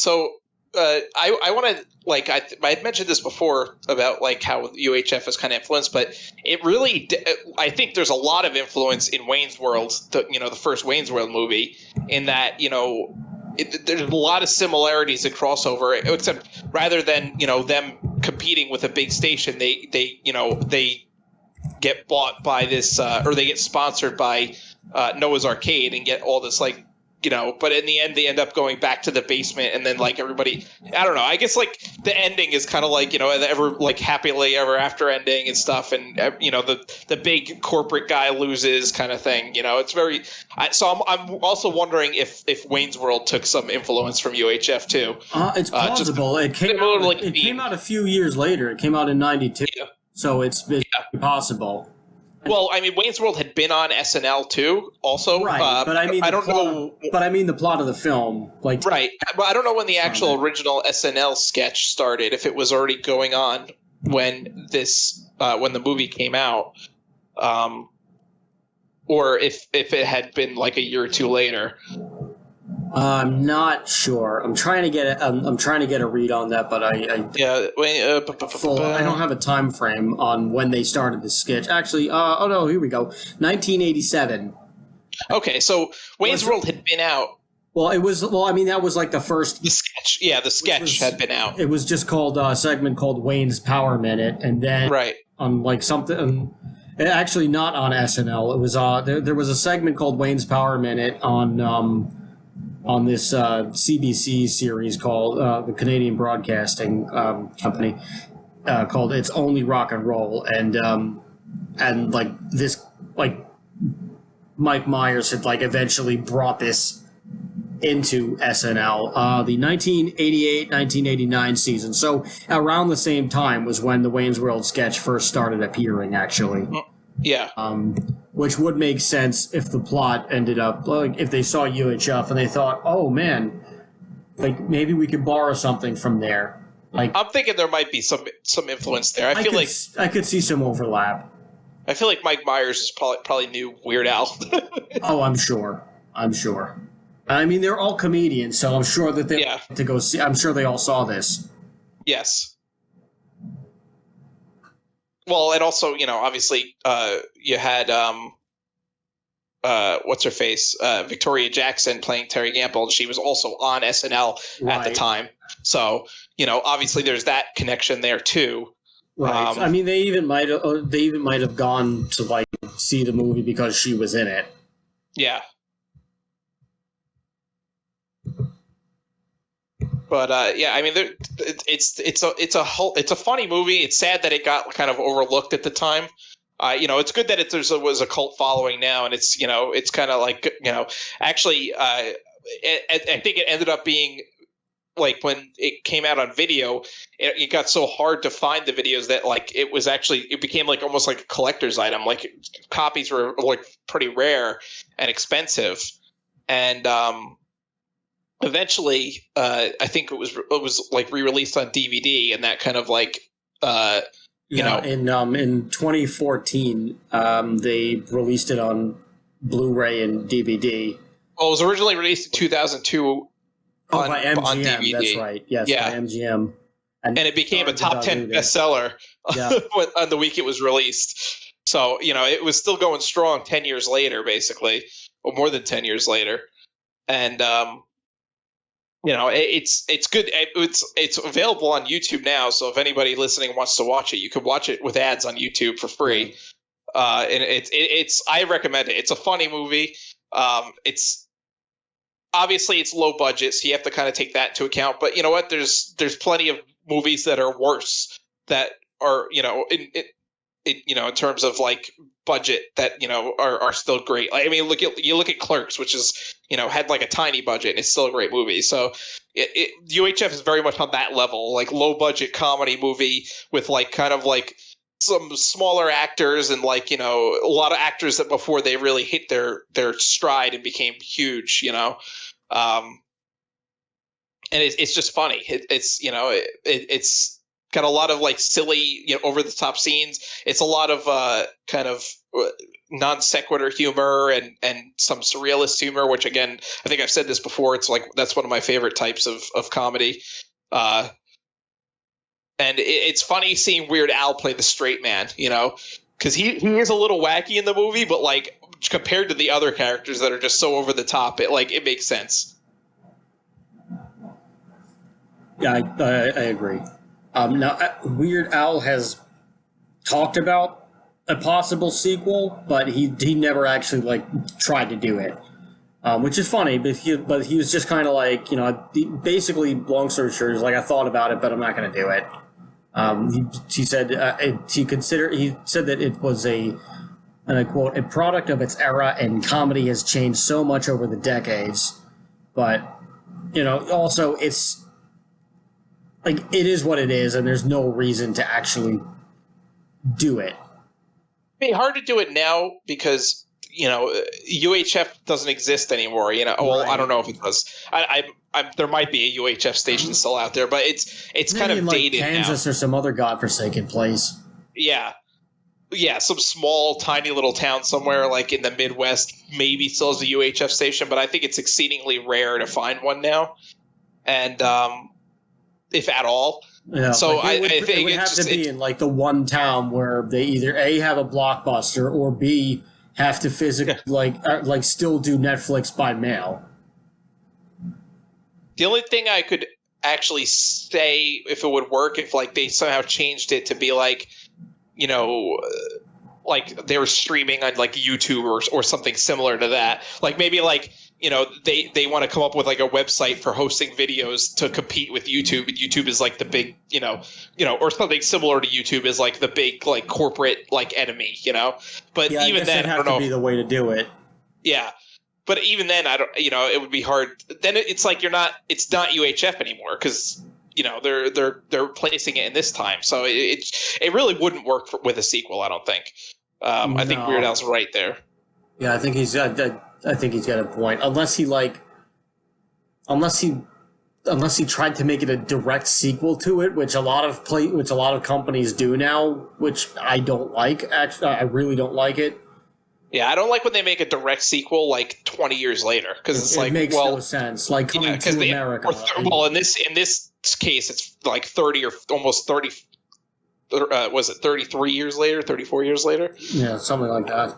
want to, like, I had mentioned this before about, like, how UHF is kind of influenced, but it really, I think there's a lot of influence in Wayne's World, the first Wayne's World movie, in that, there's a lot of similarities and crossover, except rather than, them competing with a big station, they get bought by this, or they get sponsored by Noah's Arcade and get all this, like, but in the end, they end up going back to the basement, and then, like, everybody, I don't know, I guess, like, the ending is kind of like, like, happily ever after ending and stuff, and, the big corporate guy loses kind of thing, it's very, so I'm also wondering if Wayne's World took some influence from UHF, too. It's plausible. It came out a few years later. It came out in 92, so it's possible. Well, I mean, Wayne's World had been on SNL too, also. Right, but I mean, the plot of the film, like, right. But I don't know when the actual original SNL sketch started. If it was already going on when the movie came out, or if it had been like a year or two later. I'm not sure. I'm trying to get a read on that, but I don't have a time frame on when they started the sketch. Actually, here we go. 1987. Okay, so Wayne's World had been out. Well, it was. Well, I mean, that was like the first. The sketch, the sketch had been out. It was just called a segment called Wayne's Power Minute, and then on like something. Actually, not on SNL. It was there was a segment called Wayne's Power Minute on this CBC series called the Canadian Broadcasting Company called It's Only Rock and Roll, and like this, like Mike Myers had like eventually brought this into SNL, the 1988-1989 season. So around the same time was when the Wayne's World sketch first started appearing, actually. Yeah. Which would make sense if the plot ended up, like, if they saw UHF and they thought, oh man, like maybe we could borrow something from there. Like, I'm thinking there might be some influence there. I could see some overlap. I feel like Mike Myers is probably knew Weird Al. Oh, I'm sure. I mean, they're all comedians, so I'm sure that they to go see. I'm sure they all saw this. Yes. Well, and also, obviously, you had what's her face, Victoria Jackson playing Terry Gamble, and she was also on SNL at the time. So, obviously, there's that connection there too. Right. I mean, they even might have gone to like see the movie because she was in it. Yeah. But I mean, it's a funny movie. It's sad that it got kind of overlooked at the time. It's good that there was a cult following now, and it's it's kind of like actually, I think it ended up being like when it came out on video, it got so hard to find the videos that like it became like almost like a collector's item. Like copies were like pretty rare and expensive, and eventually, I think it was like re-released on DVD, and that kind of like in 2014, they released it on Blu-ray and DVD. Well, it was originally released in 2002 by MGM, on DVD. That's right. Yes, by MGM. And it became a top 10 bestseller on the week it was released. So, it was still going strong 10 years later, basically, or more than 10 years later. And, it's good. It's available on YouTube now. So if anybody listening wants to watch it, you can watch it with ads on YouTube for free. And I recommend it. It's a funny movie. It's obviously it's low budget, so you have to kind of take that into account. But you know what? There's plenty of movies that are worse that are in terms of like budget that are still great. I mean, look at Clerks, which is had like a tiny budget and it's still a great movie. So UHF is very much on that level, like low budget comedy movie with like kind of like some smaller actors and like a lot of actors that before they really hit their stride and became huge. And it's just funny. It's got a lot of like silly, over the top scenes. It's a lot of kind of non sequitur humor and some surrealist humor, which again, I think I've said this before. It's like that's one of my favorite types of comedy. And it's funny seeing Weird Al play the straight man, because he is a little wacky in the movie, but like compared to the other characters that are just so over the top, it makes sense. Yeah, I agree. Now, Weird Al has talked about a possible sequel, but he never actually like tried to do it, which is funny. But he was just kind of like basically, long story short, is like I thought about it, but I'm not going to do it. He said he said that it was and I quote, a product of its era, and comedy has changed so much over the decades. But also it's. Like, it is what it is, and there's no reason to actually do it. It'd be hard to do it now because, UHF doesn't exist anymore. Well, I don't know if it does. There might be a UHF station still out there, but it's kind of dated now. Kansas or some other godforsaken place. Yeah. Yeah, some small, tiny little town somewhere, like in the Midwest, maybe still has a UHF station, but I think it's exceedingly rare to find one now. And, if at all. Yeah, so I think it would have to be in like the one town where they either A, have a Blockbuster, or B, have to physically like still do Netflix by mail. The only thing I could actually say if it would work if like they somehow changed it to be like like they were streaming on like YouTube or something similar to that, like maybe like they want to come up with like a website for hosting videos to compete with YouTube, and YouTube is like the big, or something similar to YouTube is like the big like corporate like enemy, But yeah, even then, I don't know. Be the way to do it. Yeah, but even then, I don't. It would be hard. Then it's like it's not UHF anymore because they're placing it in this time, so it really wouldn't work with a sequel. I don't think. I think Weird Al's right there. Yeah, I think he's got a point. Unless he tried to make it a direct sequel to it, which a lot of companies do now, which I don't like. Actually, I really don't like it. Yeah, I don't like when they make a direct sequel like 20 years later because it's like makes no sense. Like coming to America. In this case, it's like 30 or almost 30. Was it 33 years later? 34 years later? Yeah, something like that.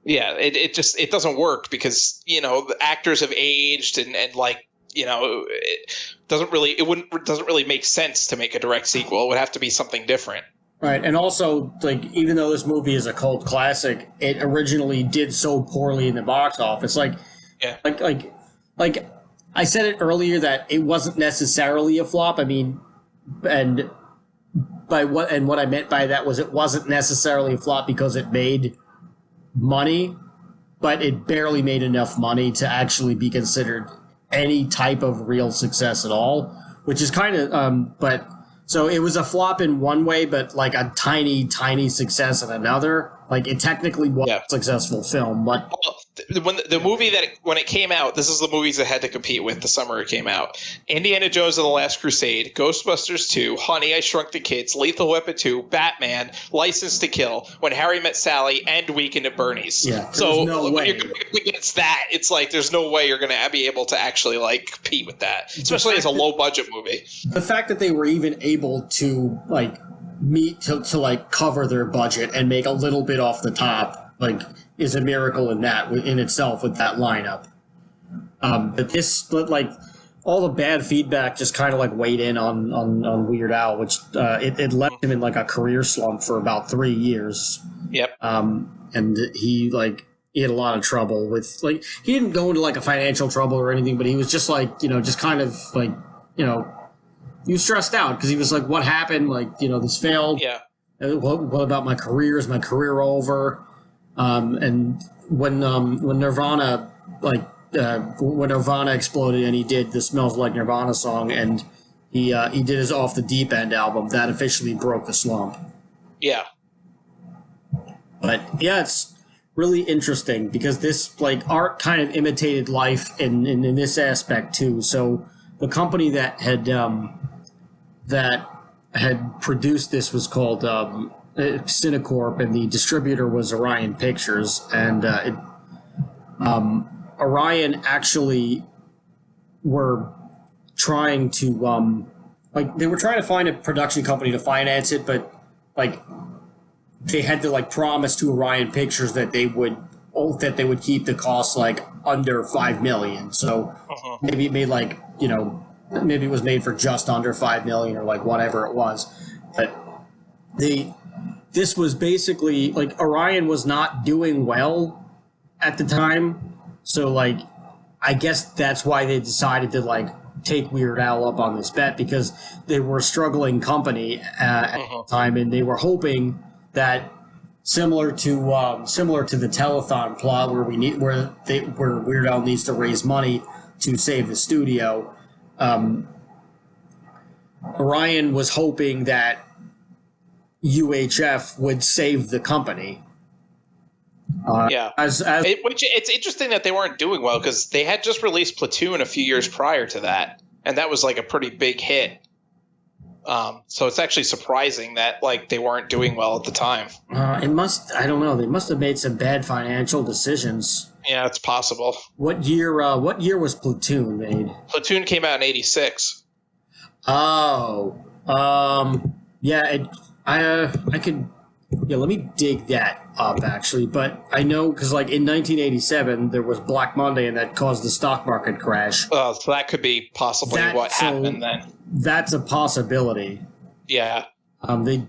Yeah, it doesn't work because the actors have aged and like it doesn't really make sense to make a direct sequel. It would have to be something different. Right, and also like even though this movie is a cult classic, it originally did so poorly in the box office. Like I said it earlier that it wasn't necessarily a flop. I mean, and what I meant by that was it wasn't necessarily a flop because it made money, but it barely made enough money to actually be considered any type of real success at all, which is kind of but so it was a flop in one way, but like a tiny success in another. Like it technically was a successful film, but when the movie when it came out, this is the movies it had to compete with the summer it came out: Indiana Jones and the Last Crusade, Ghostbusters 2, Honey, I Shrunk the Kids, Lethal Weapon 2, Batman, License to Kill, When Harry Met Sally, and Weekend at Bernie's. Yeah, so no way. You're going against that. It's like there's no way you're going to be able to actually like compete with that, especially as a low budget movie. The fact that they were even able to like meet to like cover their budget and make a little bit off the top, like, is a miracle in itself with that lineup. But like all the bad feedback just kind of like weighed in on Weird Al, which it left him in like a career slump for about 3 years. Yep. And he had a lot of trouble with, like, he didn't go into like a financial trouble or anything, but he was just like, just kind of like, he was stressed out because he was like, what happened? Like, this failed. Yeah. What about my career? Is my career over? And when Nirvana when Nirvana exploded and he did the "Smells Like Nirvana" song, and he did his "Off the Deep End" album, that officially broke the slump. Yeah. But yeah, it's really interesting because this like art kind of imitated life in this aspect too. So the company that had produced this was called Cinecorp, and the distributor was Orion Pictures, and Orion actually were trying to they were trying to find a production company to finance it, but like they had to like promise to Orion Pictures that they would keep the cost like under $5 million. So maybe it made like maybe it was made for just under $5 million or like whatever it was, but this was basically like Orion was not doing well at the time. So like, I guess that's why they decided to like take Weird Al up on this bet, because they were a struggling company at the time, and they were hoping that similar to the Telethon plot where Weird Al needs to raise money to save the studio. Orion was hoping that UHF would save the company. It's interesting that they weren't doing well, because they had just released Platoon a few years prior to that, and that was like a pretty big hit. So it's actually surprising that like they weren't doing well at the time. I don't know. They must have made some bad financial decisions. Yeah, it's possible. What year was Platoon made? Platoon came out in '86. Oh, yeah. I could. Yeah, let me dig that up, actually. But I know because, like, in 1987, there was Black Monday, and that caused the stock market crash. So that could be possibly what happened then. That's a possibility. Yeah. They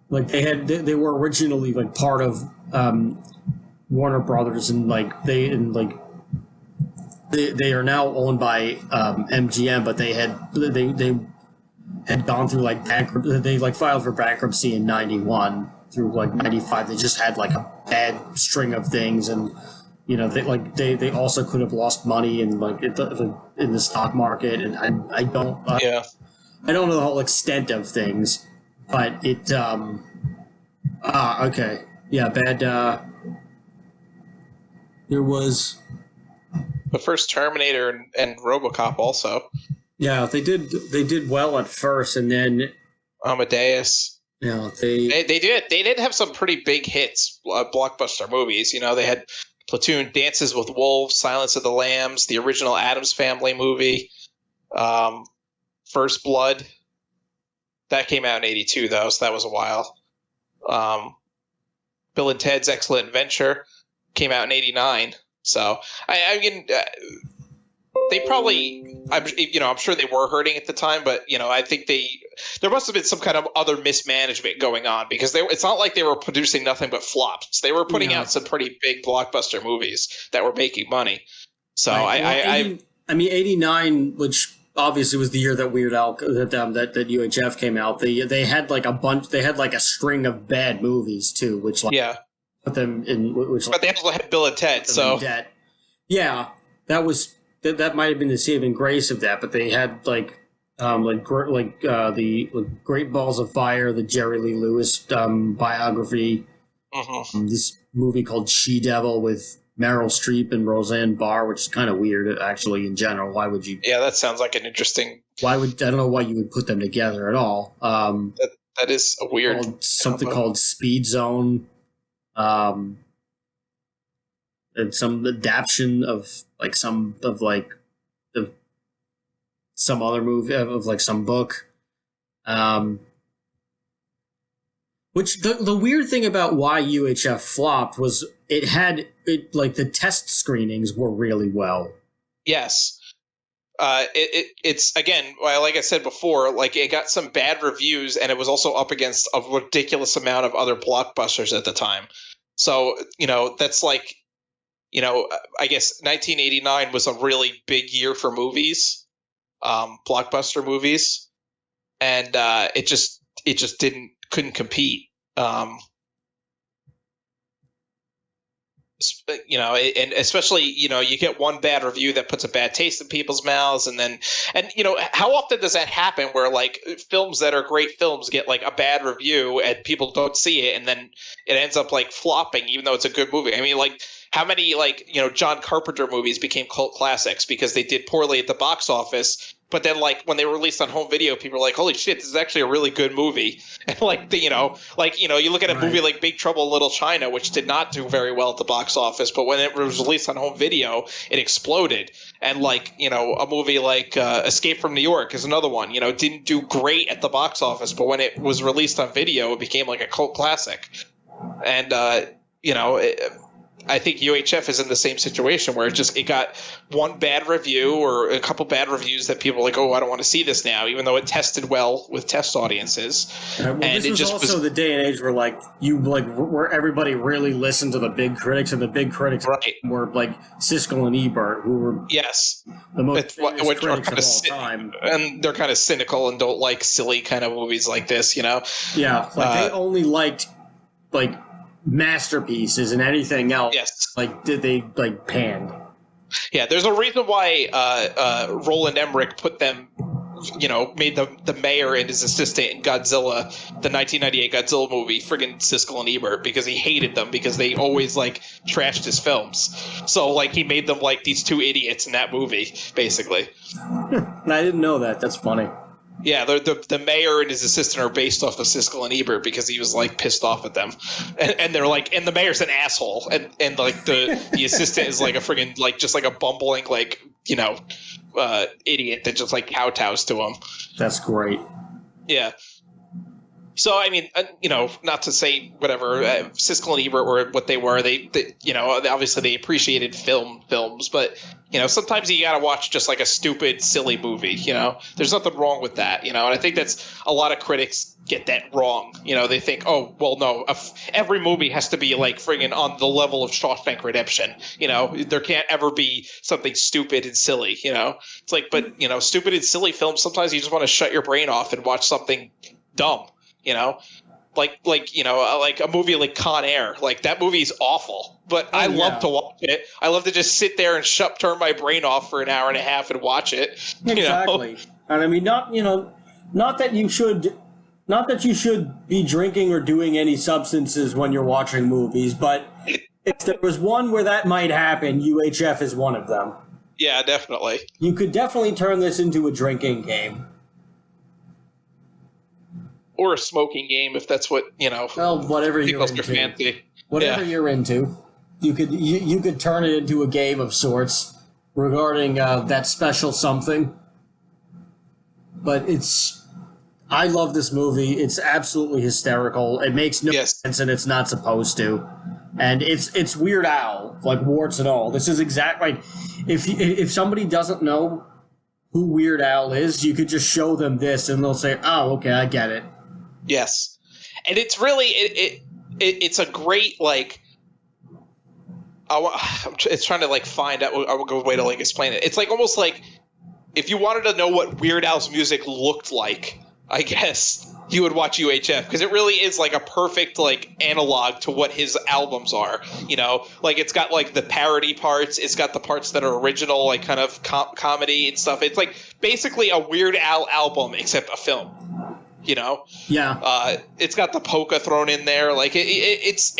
were originally like part of Warner Brothers, and they are now owned by MGM, but they had gone through like bankruptcy. They like filed for bankruptcy in 91 through like 95. They just had like a bad string of things, and they also could have lost money in like in the stock market. And I don't know the whole extent of things, but it okay, yeah, bad. There was the first Terminator and RoboCop also. Yeah, they did well at first, and then Amadeus. Yeah, they did have some pretty big hits, blockbuster movies. They had Platoon, Dances with Wolves, Silence of the Lambs, the original Addams Family movie, First Blood. That came out in '82 though, so that was a while. Bill and Ted's Excellent Adventure came out in '89. So I mean. They probably, I'm sure they were hurting at the time, but I think there must have been some kind of other mismanagement going on, because it's not like they were producing nothing but flops. They were putting out some pretty big blockbuster movies that were making money. So I mean, '89, which obviously was the year that Weird Al that UHF came out. They had like a bunch. They had like a string of bad movies too, which put them in. But they also had Bill and Ted, so yeah, that was. That might have been the saving grace of that, but they had the Great Balls of Fire, the Jerry Lee Lewis biography, this movie called She Devil with Meryl Streep and Roseanne Barr, which is kind of weird, actually, in general. Why would you? Yeah, that sounds like an interesting. I don't know why you would put them together at all. That is a weird something called Speed Zone, and some adaptation of some other movie of like some book. Which the weird thing about why UHF flopped was the test screenings were really well. Yes. It's again, like I said before, like it got some bad reviews, and it was also up against a ridiculous amount of other blockbusters at the time. So that's like, I guess 1989 was a really big year for movies, blockbuster movies, and it just couldn't compete. And especially, you get one bad review that puts a bad taste in people's mouths, and how often does that happen where like films that are great films get like a bad review and people don't see it, and then it ends up like flopping even though it's a good movie? I mean, like how many John Carpenter movies became cult classics because they did poorly at the box office, but then like when they were released on home video, people were like, holy shit, this is actually a really good movie. And you look at a movie like Big Trouble in Little China, which did not do very well at the box office, but when it was released on home video, it exploded. And a movie like Escape from New York is another one, didn't do great at the box office, but when it was released on video, it became like a cult classic. And, I think UHF is in the same situation where it got one bad review or a couple bad reviews that people are like, oh, I don't want to see this now, even though it tested well with test audiences. And this was also the day and age where where everybody really listened to the big critics, and the big critics were like Siskel and Ebert, who were the most famous critics of all time. And they're kind of cynical and don't like silly kind of movies like this, Yeah, they only liked masterpieces, and anything else did they panned. Yeah, there's a reason why Roland Emmerich put them, made the mayor and his assistant in Godzilla, the 1998 Godzilla movie, friggin' Siskel and Ebert, because he hated them because they always trashed his films. So he made them like these two idiots in that movie, basically. I didn't know that. That's funny. Yeah, the mayor and his assistant are based off of Siskel and Ebert because he was pissed off at them, and they're and the mayor's an asshole, and the assistant is a friggin' just a bumbling idiot that just kowtows to him. That's great. Yeah. So I mean, not to say whatever Siskel and Ebert were what they were. They obviously they appreciated films, but sometimes you gotta watch just a stupid, silly movie. There's nothing wrong with that. And I think that's a lot of critics get that wrong. They think, oh well, no, every movie has to be friggin' on the level of Shawshank Redemption. There can't ever be something stupid and silly. It's but stupid and silly films. Sometimes you just want to shut your brain off and watch something dumb. Like a movie like Con Air. That movie is awful, but I love to watch it. I love to just sit there and turn my brain off for an hour and a half and watch it. Exactly. And I mean, not that you should be drinking or doing any substances when you're watching movies, but if there was one where that might happen, UHF is one of them. Yeah, definitely. You could definitely turn this into a drinking game. Or a smoking game, if that's what Well, whatever you're into. Fancy. Whatever you're into, you could turn it into a game of sorts regarding that special something. But I love this movie. It's absolutely hysterical. It makes no sense, and it's not supposed to. And it's Weird Al, warts and all. This is exactly if somebody doesn't know who Weird Al is, you could just show them this, and they'll say, "Oh, okay, I get it." Yes, and it's really it's a great it's trying to find out a good way to explain it. It's almost if you wanted to know what Weird Al's music looked like, I guess you would watch UHF, because it really is a perfect analog to what his albums are. It's got the parody parts, it's got the parts that are original, kind of comedy and stuff. It's basically a Weird Al album except a film. You know, it's got the polka thrown in there. Like it is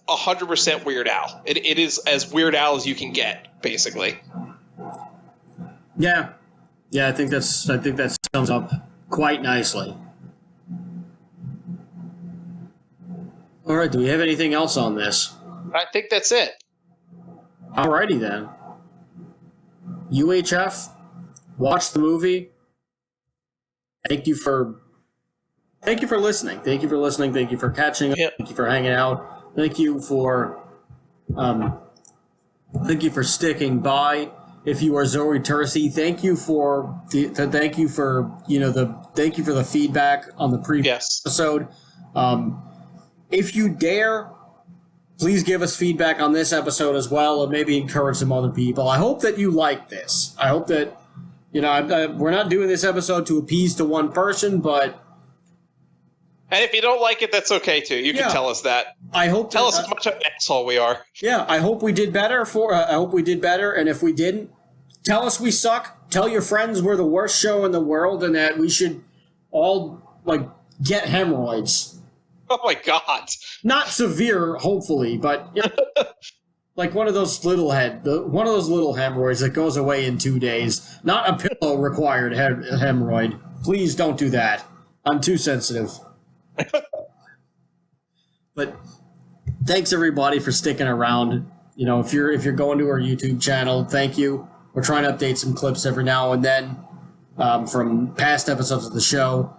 100% Weird Al. It is as Weird Al as you can get, basically. Yeah, I think that sums up quite nicely. All right, do we have anything else on this? I think that's it. Alrighty then. UHF, watch the movie. Thank you for listening. Thank you for listening. Thank you for catching up. Yep. Thank you for hanging out. Thank you for sticking by. If you are Zoe Tercy, thank you for the feedback on the previous episode. If you dare, please give us feedback on this episode as well, and maybe encourage some other people. I hope that you like this. I hope that we're not doing this episode to appease to one person, but. And if you don't like it, that's okay too. You can tell us that. Tell us how much of an asshole we are. Yeah, I hope we did better. I hope we did better, and if we didn't, tell us we suck. Tell your friends we're the worst show in the world, and that we should all get hemorrhoids. Oh my God! Not severe, hopefully, but like one of those little hemorrhoids that goes away in 2 days. Not a pillow required hemorrhoid. Please don't do that. I'm too sensitive. But thanks everybody for sticking around. If you're going to our YouTube channel, thank you. We're trying to update some clips every now and then from past episodes of the show.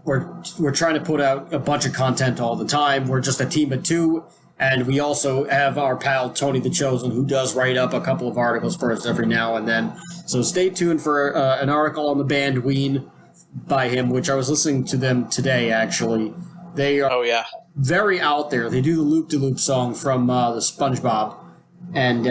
We're trying to put out a bunch of content all the time. We're just a team of two, and we also have our pal Tony the Chosen, who does write up a couple of articles for us every now and then. So stay tuned for an article on the band Ween by him, which I was listening to them today, actually. They are very out there. They do the Loop-de-Loop song from the SpongeBob. And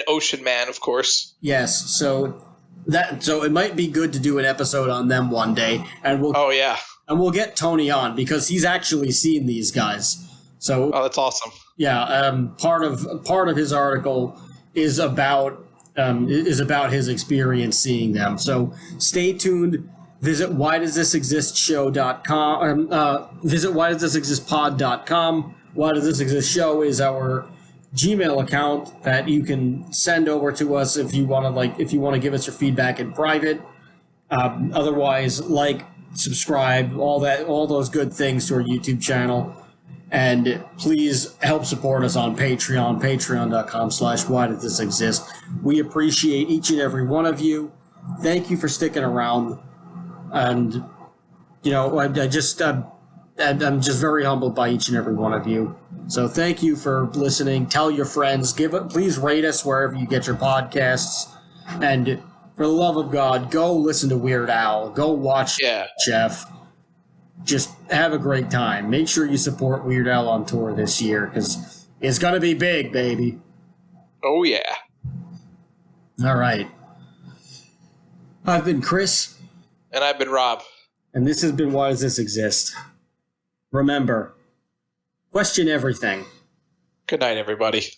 Ocean Man, of course. Yes, so it might be good to do an episode on them one day, and we'll get Tony on, because he's actually seen these guys. So that's awesome. Yeah, part of his article is about his experience seeing them. So stay tuned. Visit whydoesthisexistshow.com. Visit whydoesthisexistpod.com. Why Does This Exist Show is our Gmail account that you can send over to us if you want to give us your feedback in private. Otherwise, subscribe, all those good things to our YouTube channel. And please help support us on Patreon, patreon.com/whydoesthisexist. We appreciate each and every one of you. Thank you for sticking around. And, I'm just very humbled by each and every one of you. So thank you for listening. Tell your friends. Please rate us wherever you get your podcasts. And for the love of God, go listen to Weird Al. Go watch Jeff. Just have a great time. Make sure you support Weird Al on tour this year, because it's going to be big, baby. Oh, yeah. All right. I've been Chris. And I've been Rob. And this has been Why Does This Exist? Remember, question everything. Good night, everybody.